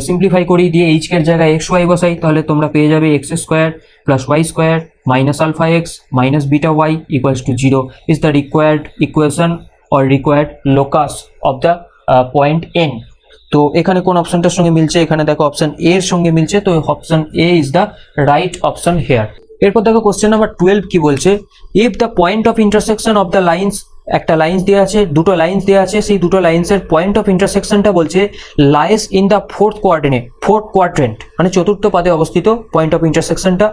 সিম্পলিফাই করি, দিয়ে এইচ এর জায়গায় এক্স ওয়াই বসাই, তাহলে তোমরা পেয়ে যাবে x square plus Y square minus alpha x minus beta y equals to 0 is the required equation or required locus of the point N. তো এখানে কোন অপশনটার সঙ্গে মিলছে, এখানে দেখো অপশন এ এর সঙ্গে মিলছে, তো option A is the right option here. এরপর দেখো কোশ্চেন নাম্বার 12 কি বলছে, if the point of intersection of the lines, একটা লাইন্স দেওয়া আছে, দুটো লাইন্স দেওয়া আছে, সেই দুটো লাইন্সের পয়েন্ট অফ ইন্টারসেকশনটা বলছে lies in the fourth quadrant মানে চতুর্থ পাদে অবস্থিত পয়েন্ট অফ ইন্টারসেকশনটা,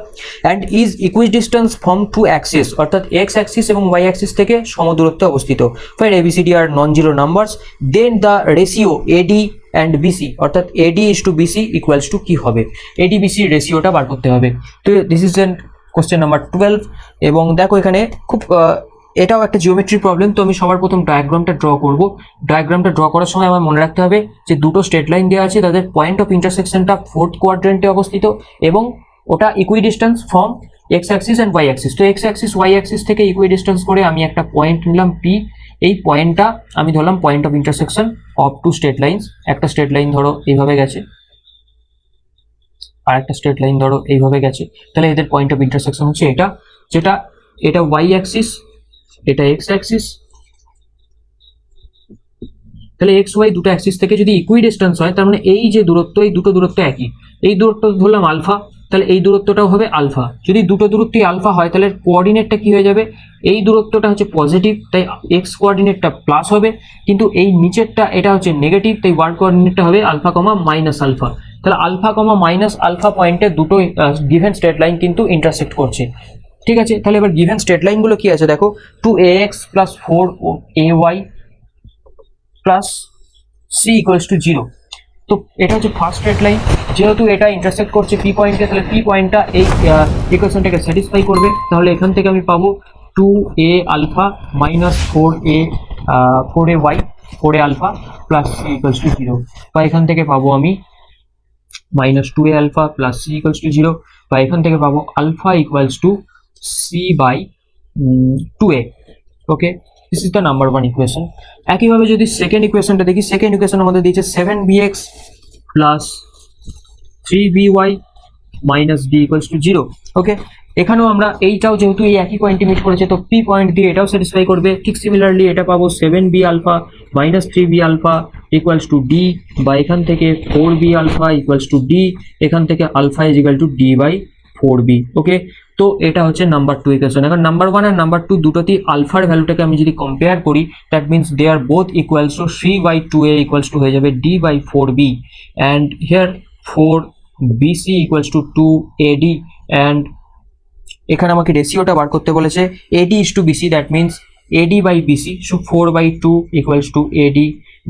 and is equidistance from two axis, অর্থাৎ এক্স অ্যাক্সিস এবং ওয়াই অ্যাক্সিস থেকে সমদূরত্বে অবস্থিত। Find a b c d are non zero numbers, then the ratio a d and b c, অর্থাৎ a d is to b c equals to কি হবে, এডি বিসি রেশিওটা বার করতে হবে। তো this is an question number 12। এবং দেখো এখানে খুব এটাও একটা জিওমেট্রি প্রবলেম। তো আমি সবার প্রথম ডায়াগ্রামটা ড্র করব। ডায়াগ্রামটা ড্র করার সময় আমার মনে রাখতে হবে যে দুটো স্ট্রেট লাইন দেওয়া আছে, তাদের পয়েন্ট অফ ইন্টারসেকশনটা ফোর্থ কোয়াড্রেন্টে অবস্থিত এবং ওটা equidistance from x axis and y axis. তো এক্স অ্যাক্সিস ওয়াই অ্যাক্সিস থেকে ইকুইডিস্টেন্স করে আমি একটা পয়েন্ট নিলাম পি, এই পয়েন্টটা আমি ধরলাম point of intersection of two straight lines. একটা স্ট্রেট লাইন ধরো এইভাবে গেছে, আর একটা স্ট্রেট লাইন ধরো এইভাবে গেছে, তাহলে এদের পয়েন্ট অফ ইন্টারসেকশন হচ্ছে এটা, যেটা এটা ওয়াই অ্যাক্সিস, এটা এক্স অ্যাক্সিস। তাহলে এক্স ওয়াই দুটো অ্যাক্সিস থেকে যদি ইকুইডিস্টেন্স হয়, তার মানে এই যে দূরত্ব, এই দুটো দূরত্ব একই, এই দূরত্ব ধরলাম আলফা, তাহলে এই দূরত্বটাও হবে আলফা। যদি দুটো দূরত্বই আলফা হয়, তাহলে কোঅর্ডিনেটটা কি হয়ে যাবে, এই দূরত্বটা হচ্ছে পজিটিভ, তাই এক্স কোঅর্ডিনেটটা প্লাস হবে, কিন্তু এই নিচেরটা এটা হচ্ছে নেগেটিভ, তাই ওয়াই কোঅর্ডিনেটটা হবে আলফা কমা মাইনাস আলফা। তাহলে আলফা কমা মাইনাস আলফা পয়েন্টে দুটো গিভেন স্ট্রেট লাইন কিন্তু ইন্টারসেক্ট করছে। ঠিক আছে, তাহলে এবার গিভেন স্ট্রেট লাইনগুলো কি আছে দেখো, 2ax plus 4ay plus c equals to 0। তো এটা হচ্ছে ফার্স্ট স্ট্রেট লাইন, যেহেতু এটা ইন্টারসেক্ট করছে পি পয়েন্টে, তাহলে পি পয়েন্টটা এই ইকুয়েশনটাকে স্যাটিসফাই করবে। তাহলে এখান থেকে আমি পাবো 2a alpha minus 4ay 4a alpha plus c equals to 0, বা এখান থেকে পাবো আমি minus 2a alpha plus c equals to 0, বা এখান থেকে পাবো alpha equals to c by 2a। Okay, this is the number 1 equation. একইভাবে যদি সেকেন্ড ইকুয়েশনটা দেখি, সেকেন্ড ইকুয়েশনের মধ্যে দিয়েছে 7bx plus 3by minus D equals to 0। ওকে, এখানেও আমরা এইটাও যেহেতু এই একই পয়েন্টে মিট করেছে তো পি পয়েন্ট দিয়ে এটাও স্যাটিসফাই করবে। ঠিক সিমিলারলি এটা পাবো 7b alpha minus 3b alpha equals to d, বা এখান থেকে 4b alpha equals to d, এখান থেকে alpha is equal to d by 4b। Okay, তো এটা হচ্ছে নাম্বার 2 ইকুয়েশন। এখন নাম্বার 1 আর নাম্বার 2 দুটোতেই আলফার ভ্যালুটাকে আমি যদি কম্পেয়ার করি, that means they are both equals to 3/2a equals to হয়ে যাবে d by 4b, and here 4bc equals to 2ad, and এখানে আমাকে রেশিওটা বার করতে বলেছে ad is to bc, that means ad by bc, so 4/2 equals to ad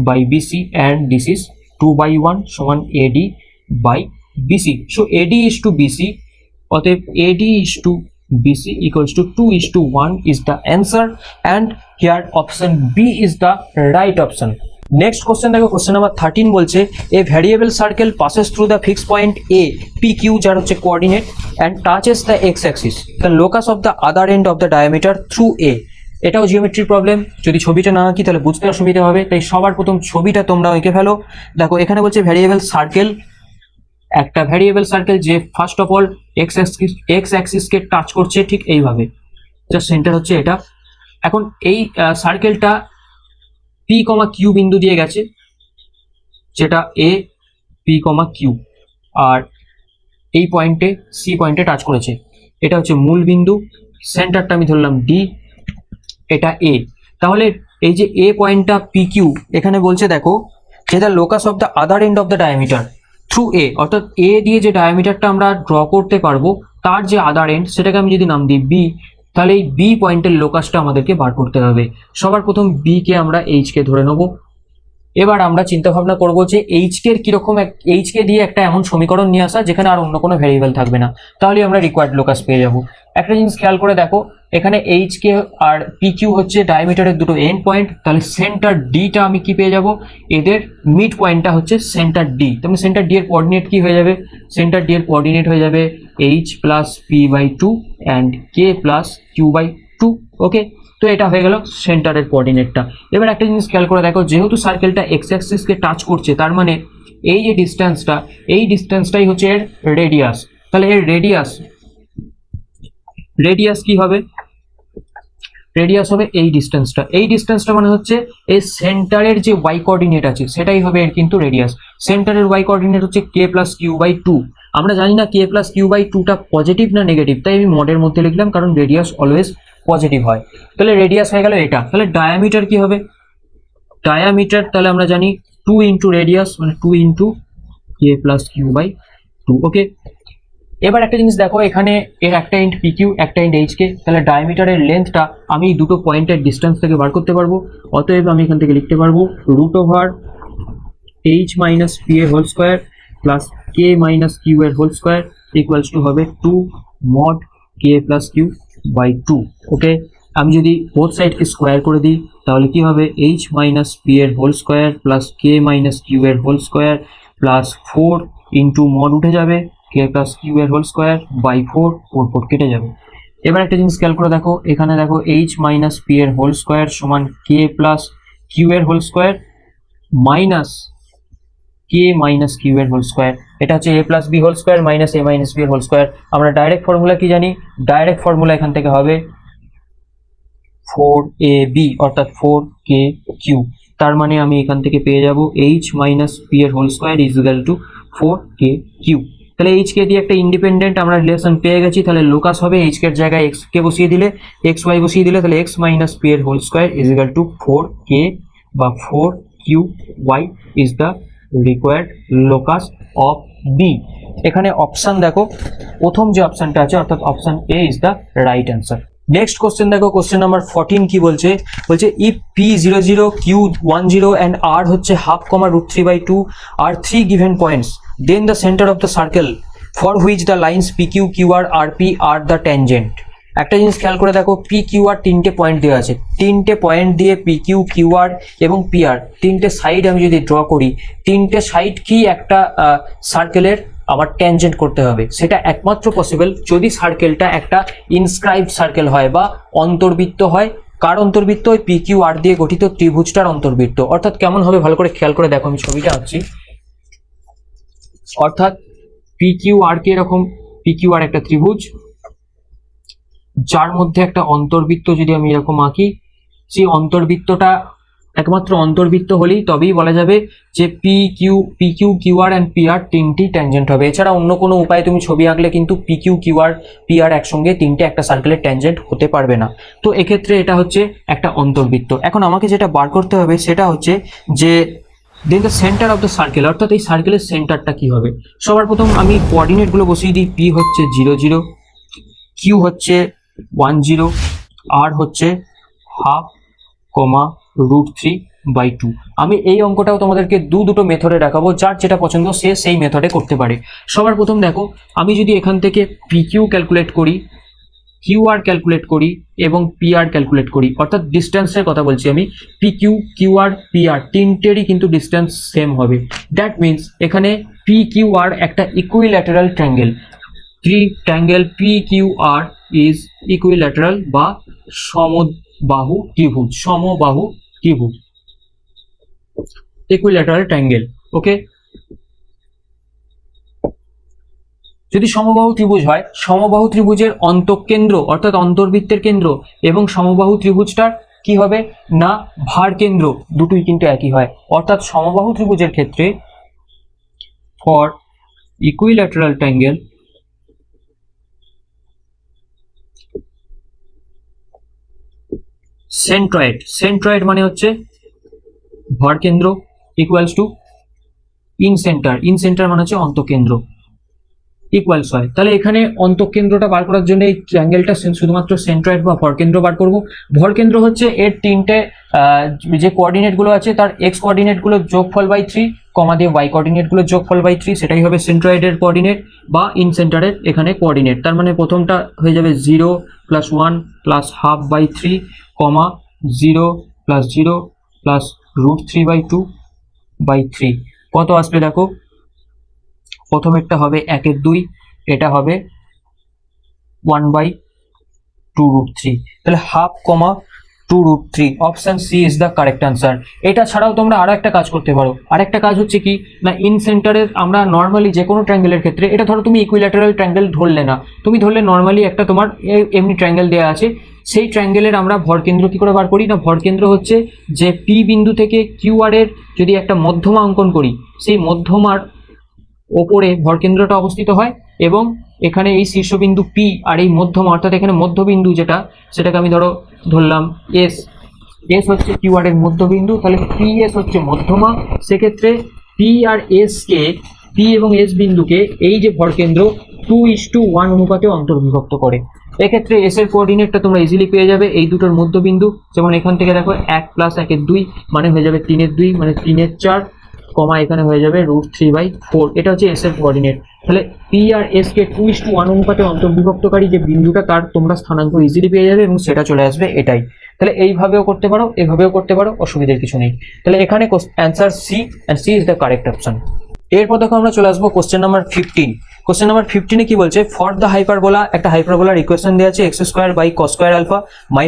by bc, and this is 2/1 সমান ad by bc, so ad is to bc, অতএব ad is to bc equals to 2:1 is the answer, and here option b is the right option. Next question দেখো, question number 13 বলছে a variable circle passes through the fix point A p q, যার হচ্ছে coordinate, and touches the x axis, the locus of the other end of the diameter through A. এটাও geometry problem, যদি ছবিটা না আঁকি তাহলে বুঝতে অসুবিধা হবে, তাই সবার প্রথম ছবিটা তোমরা এঁকে ফেলো। দেখো এখানে বলছে ভ্যারিয়েবল সার্কেল, একটা ভ্যারিয়েবল সার্কেল যে ফার্স্ট অফ অল এক্স অ্যাক্সিসকে টাচ করছে ঠিক এইভাবে, জাস্ট সেন্টার হচ্ছে এটা। এখন এই সার্কেলটা পি কমা কিউ বিন্দু দিয়ে গেছে, যেটা এ পি কমা কিউ, আর এই পয়েন্টে সি পয়েন্টে টাচ করেছে, এটা হচ্ছে মূল বিন্দু, সেন্টারটা আমি ধরলাম ডি, এটা এ। তাহলে এই যে এ পয়েন্টটা পি কিউ, এখানে বলছে দেখো যে the locus of the other end of the diameter through এ, অর্থাৎ এ দিয়ে যে ডায়ামিটারটা আমরা ড্র করতে পারবো তার যে আদার এন্ড, সেটাকে আমি যদি নাম দিই বি, তাহলে এই বি পয়েন্টের লোকাসটা আমাদেরকে বার করতে হবে। সবার প্রথম বি কে আমরা এইচ কে ধরে নেব। এবার আমরা চিন্তা ভাবনা করবো যে এইচ কে কিরকম, এইচ কে দিয়ে একটা এমন সমীকরণ নিয়ে আসা যেখানে আর অন্য কোনো ভ্যারিয়েবল থাকবে না, তাহলে আমরা রিকোয়ার্ড লোকাস পেয়ে যাব। একটা জিনিস খেয়াল করে দেখো, এখানে এইচ কে আর পি কিউ হচ্ছে ডায়ামিটারের দুটো এন্ড পয়েন্ট, তাহলে সেন্টার ডিটা আমি কি পেয়ে যাব, এদের মিড পয়েন্টটা হচ্ছে সেন্টার ডি, তাহলে সেন্টার ডি এর কোঅর্ডিনেট কি হয়ে যাবে, সেন্টার ডি এর কোঅর্ডিনেট হয়ে যাবে h plus p by 2 and k plus q by 2। Okay, তো এটা হয়ে গেল সেন্টারের কোঅর্ডিনেটটা। এবার একটা জিনিস খেয়াল করে দেখো, যেহেতু সার্কেলটা এক্স অ্যাক্সিসকে টাচ করছে, তার মানে এই যে ডিস্টেন্সটা, এই ডিস্টেন্সটাই হচ্ছে এর রেডিয়াস, তাহলে এর রেডিয়াস কি হবে, রেডিয়াস হবে এই ডিস্টেন্সটা, এই ডিস্টেন্সটা মানে হচ্ছে এই সেন্টারের যে ওয়াই কোঅর্ডিনেট আছে সেটাই হবে এর কিন্তু রেডিয়াস। সেন্টারের ওয়াই কোঅর্ডিনেট হচ্ছে কে প্লাস কিউ বাই 2, আমরা জানি না কে প্লাস কিউ বাই 2টা পজিটিভ না নেগেটিভ, তাই আমি মডের মধ্যে লিখলাম, কারণ রেডিয়াস অলওয়েজ পজিটিভ হয়। তাহলে রেডিয়াস হয়ে গেল এটা। তাহলে ডায়ামিটার কি হবে, ডায়ামিটার তাহলে আমরা জানি 2 ইন্টু রেডিয়াস মানে 2 into k plus q by 2। Okay, এবার একটা জিনিস দেখো, এখানে এর একটা এন্ড পি কিউ, একটা এন্ড এইচ কে, তাহলে ডায়ামিটারের লেন্থটা আমি দুটো পয়েন্টের ডিস্টেন্স থেকে বার করতে পারবো। অতএব আমি এখান থেকে লিখতে পারবো root over h minus P এর whole square plus k minus Q এর হোল স্কোয়ার ইকুয়ালস টু হবে 2 mod k plus q by 2। Okay, আমি যদি বোথ সাইডকে স্কোয়ার করে দিই তাহলে কি হবে, এইচ মাইনাস পি এর whole square plus k minus Q এর whole square plus 4 into mod উঠে যাবে কে প্লাস কিউ এর হোল স্কোয়ার বাই 4, 4 কেটে যাবে। এবার একটা জিনিস খেয়াল করে দেখো, এখানে দেখো এইচ মাইনাস পি এর হোল স্কোয়ার সমান কে প্লাস কিউ এর whole square minus K minus Q এর হোল স্কোয়ার, এটা হচ্ছে A plus B whole square minus A minus B এর হোল স্কোয়ার। আমরা ডাইরেক্ট ফর্মুলা কি জানি, ডাইরেক্ট ফর্মুলা এখান থেকে হবে 4ab অর্থাৎ 4kq, তার মানে আমি এখান থেকে পেয়ে যাব এইচ মাইনাস পি এর whole square is equal to 4kq। তাহলে এইচ কে দিয়ে একটা ইন্ডিপেন্ডেন্ট আমরা রিলেশন পেয়ে গেছি, তাহলে লোকাস হবে এইচ কে এর জায়গায় এক্স কে বসিয়ে দিলে, এক্স ওয়াই বসিয়ে দিলে, তাহলে এক্স মাইনাস পি এর whole square is equal to 4k বা 4qy is the required locus of B. এখানে অপশন দেখো, প্রথম যে অপশনটা আছে অর্থাৎ option A is the right answer. Next question দেখো, কোশ্চেন নাম্বার 14 কি বলছে, বলছে if P 00 Q 10 and R হচ্ছে half comma root 3/2 are 3 given points, then the centre of the circle for which the lines P Q Q R R P are the tangent. একটা জিনিস খেয়াল করে দেখো, P Q আর তিনটে point দেওয়া আছে, তিনটে পয়েন্ট দিয়ে পি কিউ কিউ আর এবং পি আর তিনটে সাইড আমি যদি ড্র করি, তিনটে সাইড কি একটা সার্কেলের আবার ট্যানজেন্ট করতে হবে, সেটা একমাত্র পসিবল যদি সার্কেলটা একটা ইনস্ক্রাইবড সার্কেল হয় বা অন্তর্বৃত্ত হয়। কার অন্তর্বৃত্ত, ওই পি কিউ আর দিয়ে গঠিত ত্রিভুজটার অন্তর্বৃত্ত। অর্থাৎ কেমন হবে ভালো করে খেয়াল করে দেখো, আমি ছবিটা আঁকছি। অর্থাৎ পি কিউ আর কে এরকম, পি কিউ আর একটা ত্রিভুজ যার মধ্যে একটা অন্তর্বৃত্ত যদি আমি এরকম আঁকি, সেই অন্তর্বৃত্তটা একমাত্র অন্তর্বৃত্ত হলেই তবেই বলা যাবে যে P Q Q R and P R তিনটি ট্যানজেন্ট হবে। এছাড়া অন্য কোনো উপায়ে তুমি ছবি আঁকলে কিন্তু পি কিউ আর পি আর একসঙ্গে তিনটে একটা সার্কেলের ট্যানজেন্ট হতে পারবে না। তো এক্ষেত্রে এটা হচ্ছে একটা অন্তর্বৃত্ত। এখন আমাকে যেটা বার করতে হবে সেটা হচ্ছে যে then the centre of the circle, অর্থাৎ এই সার্কেলের সেন্টারটা কি হবে। সবার প্রথম আমি কোঅর্ডিনেটগুলো বসিয়ে দিই। পি হচ্ছে 0 0, কিউ হচ্ছে 1 0, আর হচ্ছে হাফ কমা √3/2। আমি এই অঙ্কটাও তোমাদেরকে দুটো মেথডে দেখাবো, যার যেটা পছন্দ সে সেই মেথডে করতে পারে। সবার প্রথম দেখো, আমি যদি এখান থেকে পি কিউ ক্যালকুলেট করি, কিউ আর ক্যালকুলেট করি এবং পি আর ক্যালকুলেট করি, অর্থাৎ ডিস্টেন্সের কথা বলছি আমি, P Q R P R তিনটেরই কিন্তু ডিস্টেন্স সেম হবে। দ্যাট মিনস এখানে পি কিউ আর একটা equilateral triangle, triangle P Q R is equilateral বা সমবাহু ত্রিভুজ, সমবাহু ত্রিভুজ, ইকুইল্যাটারাল ট্রায়াঙ্গেল। ওকে, যদি সমবাহু ত্রিভুজ হয়, সমবাহু ত্রিভুজের অন্তঃকেন্দ্র অর্থাৎ অন্তর্বৃত্তের কেন্দ্র এবং সমবাহু ত্রিভুজটার কি হবে না ভার কেন্দ্র, দুটোই কিন্তু একই হয়। অর্থাৎ সমবাহু ত্রিভুজের ক্ষেত্রে ফর ইকুইল্যাটারাল ট্রায়াঙ্গেল সেন্ট্রয়েড মানে হচ্ছে ভর কেন্দ্র ইকুয়ালস টু ইন সেন্টার মানে হচ্ছে অন্তঃকেন্দ্র ইকুয়ালস হয়। তাহলে এখানে অন্তঃকেন্দ্রটা বার করার জন্য এই ট্রায়াঙ্গেলটা শুধুমাত্র সেন্ট্রয়েড বা ভরকেন্দ্র বার করব। ভরকেন্দ্র হচ্ছে এর তিনটে যে কোঅর্ডিনেটগুলো আছে তার এক্স কোঅর্ডিনেটগুলো যোগফল বাই 3, কমা দিয়ে ওয়াই কোঅর্ডিনেটগুলো যোগফল বাই 3, সেটাই হবে সেন্ট্রয়েডের কোঅর্ডিনেট বা ইন সেন্টারের এখানে কোঅর্ডিনেট। তার মানে প্রথমটা হয়ে যাবে 0 + 1 + ½/3, কমা 0 + 0 + √3/2/3। কত আসবে দেখো, প্রথমেরটা হবে 1/2, এটা হবে 1/2√3, তাহলে ½ comma 2√3, option C is the correct answer. এটা ছাড়াও তোমরা আরো একটা কাজ করতে পারো। আরেকটা কাজ হচ্ছে কি না, ইন সেন্টারের আমরা নর্মালি যে কোনো ট্রায়াঙ্গেলের ক্ষেত্রে, এটা ধরো তুমি ইকুইল্যাটারাল ট্রায়াঙ্গেল ধরলে না, তুমি ধরলে নর্মালি একটা তোমার এমনি ট্রায়াঙ্গেল দেওয়া আছে, সেই ট্রায়াঙ্গেলের আমরা ভরকেন্দ্র কি করে বার করি না, ভরকেন্দ্র হচ্ছে যে পি বিন্দু থেকে কিউ আর এর যদি একটা মধ্যমা অঙ্কন করি, সেই মধ্যমার ওপরে ভরকেন্দ্রটা অবস্থিত হয় এবং এখানে এই শীর্ষবিন্দু পি আর এই মধ্যমা অর্থাৎ এখানে মধ্যবিন্দু যেটা, সেটাকে আমি ধরলাম এস হচ্ছে কিউ আর এর মধ্যবিন্দু, তাহলে পি এস হচ্ছে মধ্যমা। সেক্ষেত্রে P R S K, P এবং এস বিন্দুকে এই যে ভরকেন্দ্র 2:1 অনুপাতে অন্তর্বিভক্ত করে। এক্ষেত্রে এস এর কোঅর্ডিনেটটা তোমরা ইজিলি পেয়ে যাবে এই দুটোর মধ্যবিন্দু, যেমন এখান থেকে দেখো 1 + 1/2 মানে হয়ে যাবে 3/2 মানে 3/4, কমা এখানে হয়ে যাবে √3/4, এটা হচ্ছে এস এর কোঅর্ডিনেট। তাহলে পি আর এস কে 2:1 অনুপাতে অন্তর্বিভক্তকারী যে বিন্দুটা তার তোমরা স্থানাঙ্ক ইজিলি পেয়ে যাবে এবং সেটা চলে আসবে এটাই। তাহলে এইভাবেও করতে পারো, এভাবেও করতে পারো, অসুবিধার কিছু নেই। তাহলে এখানে answer C, and C is the correct option. এরপর দেখো আমরা চলে আসবো কোশ্চেন নাম্বার 15। কোশ্চেন নাম্বার 15 কি বলছে, ফর দ্য হাইপারবোলা, একটা হাইপারবোলার ইকুয়েশন দেওয়া আছে x² / cos² α - y²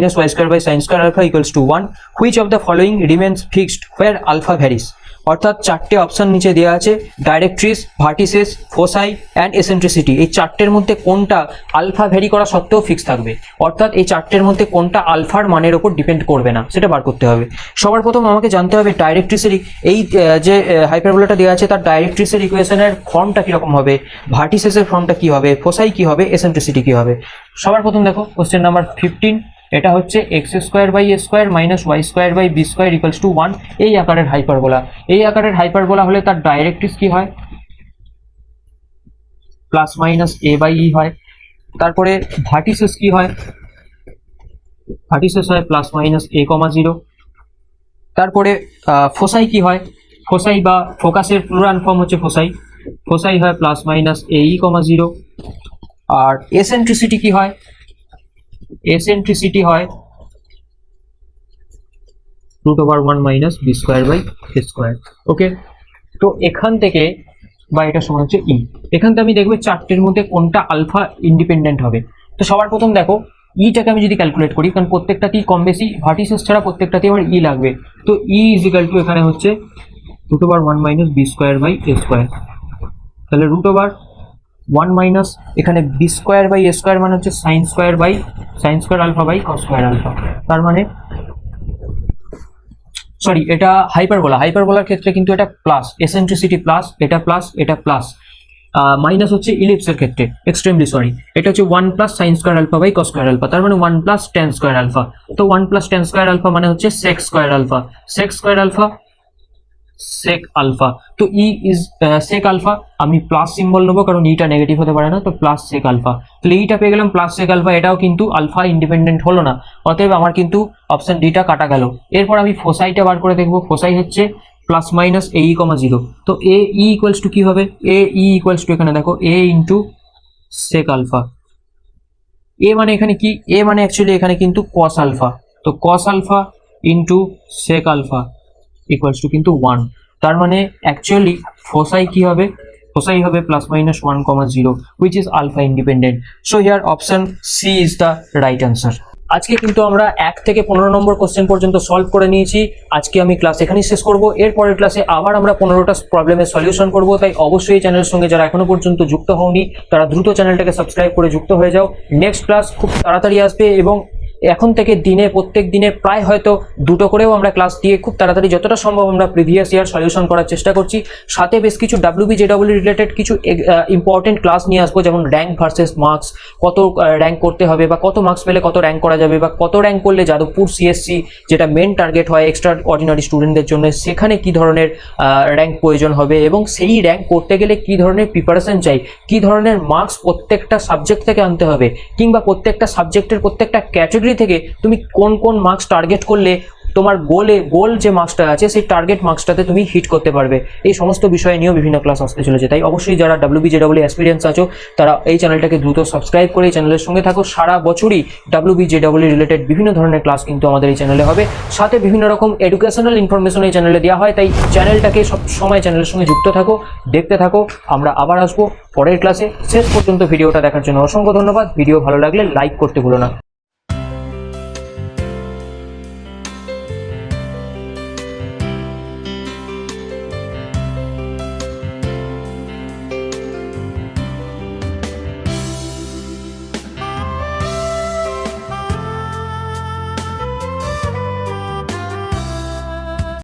/ sin² α = 1, which of the following remains fixed where alpha varies. অর্থাৎ চারটে অপশন নিচে দেওয়া আছে, ডাইরেক্ট্রিস, ভার্টিসেস, ফোসাই অ্যান্ড এসেন্ট্রিসিটি। এই চারটের মধ্যে কোনটা আলফা ভ্যারি করা সত্ত্বেও ফিক্স থাকবে, অর্থাৎ এই চারটের মধ্যে কোনটা আলফার মানের ওপর ডিপেন্ড করবে না, সেটা বার করতে হবে। সবার প্রথম আমাকে জানতে হবে ডাইরেক্ট্রিসের এই যে হাইপারবোলাটা দেওয়া আছে তার ডাইরেক্ট্রিসের ইকুয়েশনের ফর্মটা কীরকম হবে, ভার্টিসেসের ফর্মটা কী হবে, ফোসাই কী হবে, এসেন্ট্রিসিটি কী হবে। সবার প্রথম দেখো কোশ্চেন নাম্বার 15, এটা হচ্ছে x² / a² - y² / b² = 1, এই আকারের হাইপারবোলা। এই আকারের হাইপারবোলা হলে তার ডাইরেক্ট্রিস কি হয়, +-a/e হয়। তারপরে ভার্টিসেস কি হয়, ভার্টিসেস হয় +-a, 0। তারপরে ফোসাই কি হয়, ফোসাই বা ফোকাসের প্লুরাল ফর্ম হচ্ছে ফোসাই, ফোসাই হয় +-ae, 0। আর এসেন্ট্রিসিটি কি হয়, এসেন্ট্রিসিটি হয় √1 - b²/a²। ওকে, তো এখান থেকে বা এটা সমান হচ্ছে ই, এখান থেকে আমি দেখবো চারটের মধ্যে কোনটা আলফা ইন্ডিপেন্ডেন্ট হবে। তো সবার প্রথম দেখো ইটাকে আমি যদি ক্যালকুলেট করি, কারণ প্রত্যেকটাতেই কম বেশি ভার্টিসেস ছাড়া প্রত্যেকটাতেই আমার ই লাগবে, তো ই = এখানে হচ্ছে √1 - b²/a², তাহলে √1 ওয়ান মাইনাস এখানে B square by A square মানে হচ্ছে sine square alpha by cos square alpha. তার মানে সরি, এটা হাইপারবোলার ক্ষেত্রে কিন্তু এটা প্লাস, এসেন্ট্রিসিটি প্লাস, এটা প্লাস, মাইনাস হচ্ছে ইলিপসের ক্ষেত্রে, এক্সট্রিমলি সরি, এটা হচ্ছে one plus sine square alpha by cos square alpha. তার মানে one plus tan square alpha. তো one plus tan square alpha মানে হচ্ছে সেক স্কোয়ার আলফা। তো ই ইজ সেক আলফা, আমি প্লাস সিম্বল নেবো কারণ ইটা নেগেটিভ হতে পারে না, তো প্লাস সেক আলফা। তাহলে এইটা পেয়ে গেলাম প্লাস সেক আলফা, এটাও কিন্তু আলফা ইন্ডিপেন্ডেন্ট হলো না, অতএব আমার কিন্তু অপশন ডিটা কাটা গেল। এরপর আমি ফোসাইটা বার করে দেখবো। ফোসাই হচ্ছে প্লাস মাইনাস এ ই কমা জিরো। তো এ ই ইকুয়ালস টু কি হবে, এ ই ইকুয়ালস টু এখানে দেখো এ ইন্টু সেক আলফা। এ মানে এখানে কি, এ মানে অ্যাকচুয়ালি এখানে কিন্তু কস আলফা, তো cos alpha into sec alpha equals to কিন্তু 1। তার মানে অ্যাকচুয়ালি ফোসাই কি হবে, ফোসাই হবে plus minus 1 comma 0 which is alpha independent. So here option C is the right answer. আজকে কিন্তু আমরা 1 থেকে 15 নম্বর কোশ্চেন পর্যন্ত সলভ করে নিয়েছি। আজকে আমি ক্লাস এখানেই শেষ করব। এরপরের ক্লাসে আবার আমরা 15টা প্রবলেমের সলিউশন করব। তাই অবশ্যই এই চ্যানেলের সঙ্গে যারা এখনো পর্যন্ত যুক্ত হওনি তারা দ্রুত চ্যানেলটাকে সাবস্ক্রাইব করে যুক্ত হয়ে যাও। নেক্সট ক্লাস খুব তাড়াতাড়ি আসবে এবং এখন থেকে প্রত্যেক দিনে প্রায় হয়তো 2টো করেও আমরা ক্লাস দিয়ে খুব তাড়াতাড়ি যতটা সম্ভব আমরা প্রিভিয়াস ইয়ার সলিউশন করার চেষ্টা করছি। সাথে বেশ কিছু WBJEE রিলেটেড কিছু ইম্পর্টেন্ট ক্লাস নিয়ে আসবো, যেমন র্যাঙ্ক ভার্সেস মার্কস, কত র্যাঙ্ক করতে হবে বা কত মার্কস পেলে কত র্যাঙ্ক করা যাবে, বা কত র্যাঙ্ক করলে যাদবপুর CSC যেটা মেন টার্গেট হয় এক্সট্রা অর্ডিনারি স্টুডেন্টদের জন্য, সেখানে কি ধরনের র্যাঙ্ক প্রয়োজন হবে এবং সেই র্যাঙ্ক করতে গেলে কি ধরনের প্রিপারেশন চাই, কি ধরনের মার্কস প্রত্যেকটা সাবজেক্ট থেকে আনতে হবে, কিংবা প্রত্যেকটা সাবজেক্টের প্রত্যেকটা ক্যাটাগরি থেকে তুমি কোন কোন মার্কস টার্গেট করলে তোমার গোল যে মার্কসটা আছে সেই টার্গেট মার্কসটাতে তুমি হিট করতে পারবে। এই সমস্ত বিষয় নিয়েও বিভিন্ন ক্লাস আসতে চলেছে। তাই অবশ্যই যারা WBJEE অ্যাসপিরিয়েন্স আছো তারা এই চ্যানেলটাকে দ্রুত সাবস্ক্রাইব করে এই চ্যানেলের সঙ্গে থাকো। সারা বছরই WBJEE রিলেটেড বিভিন্ন ধরনের ক্লাস কিন্তু আমাদের এই চ্যানেলে হবে, সাথে বিভিন্ন রকম এডুকেশনাল ইনফরমেশন এই চ্যানেলে দেওয়া হয়। তাই চ্যানেলটাকে সব সময় চ্যানেলের সঙ্গে যুক্ত থাকো, দেখতে থাকো। আমরা আবার আসবো পরের ক্লাসে। শেষ পর্যন্ত ভিডিওটা দেখার জন্য অসংখ্য ধন্যবাদ। ভিডিও ভালো লাগলে লাইক করতে ভুলো না।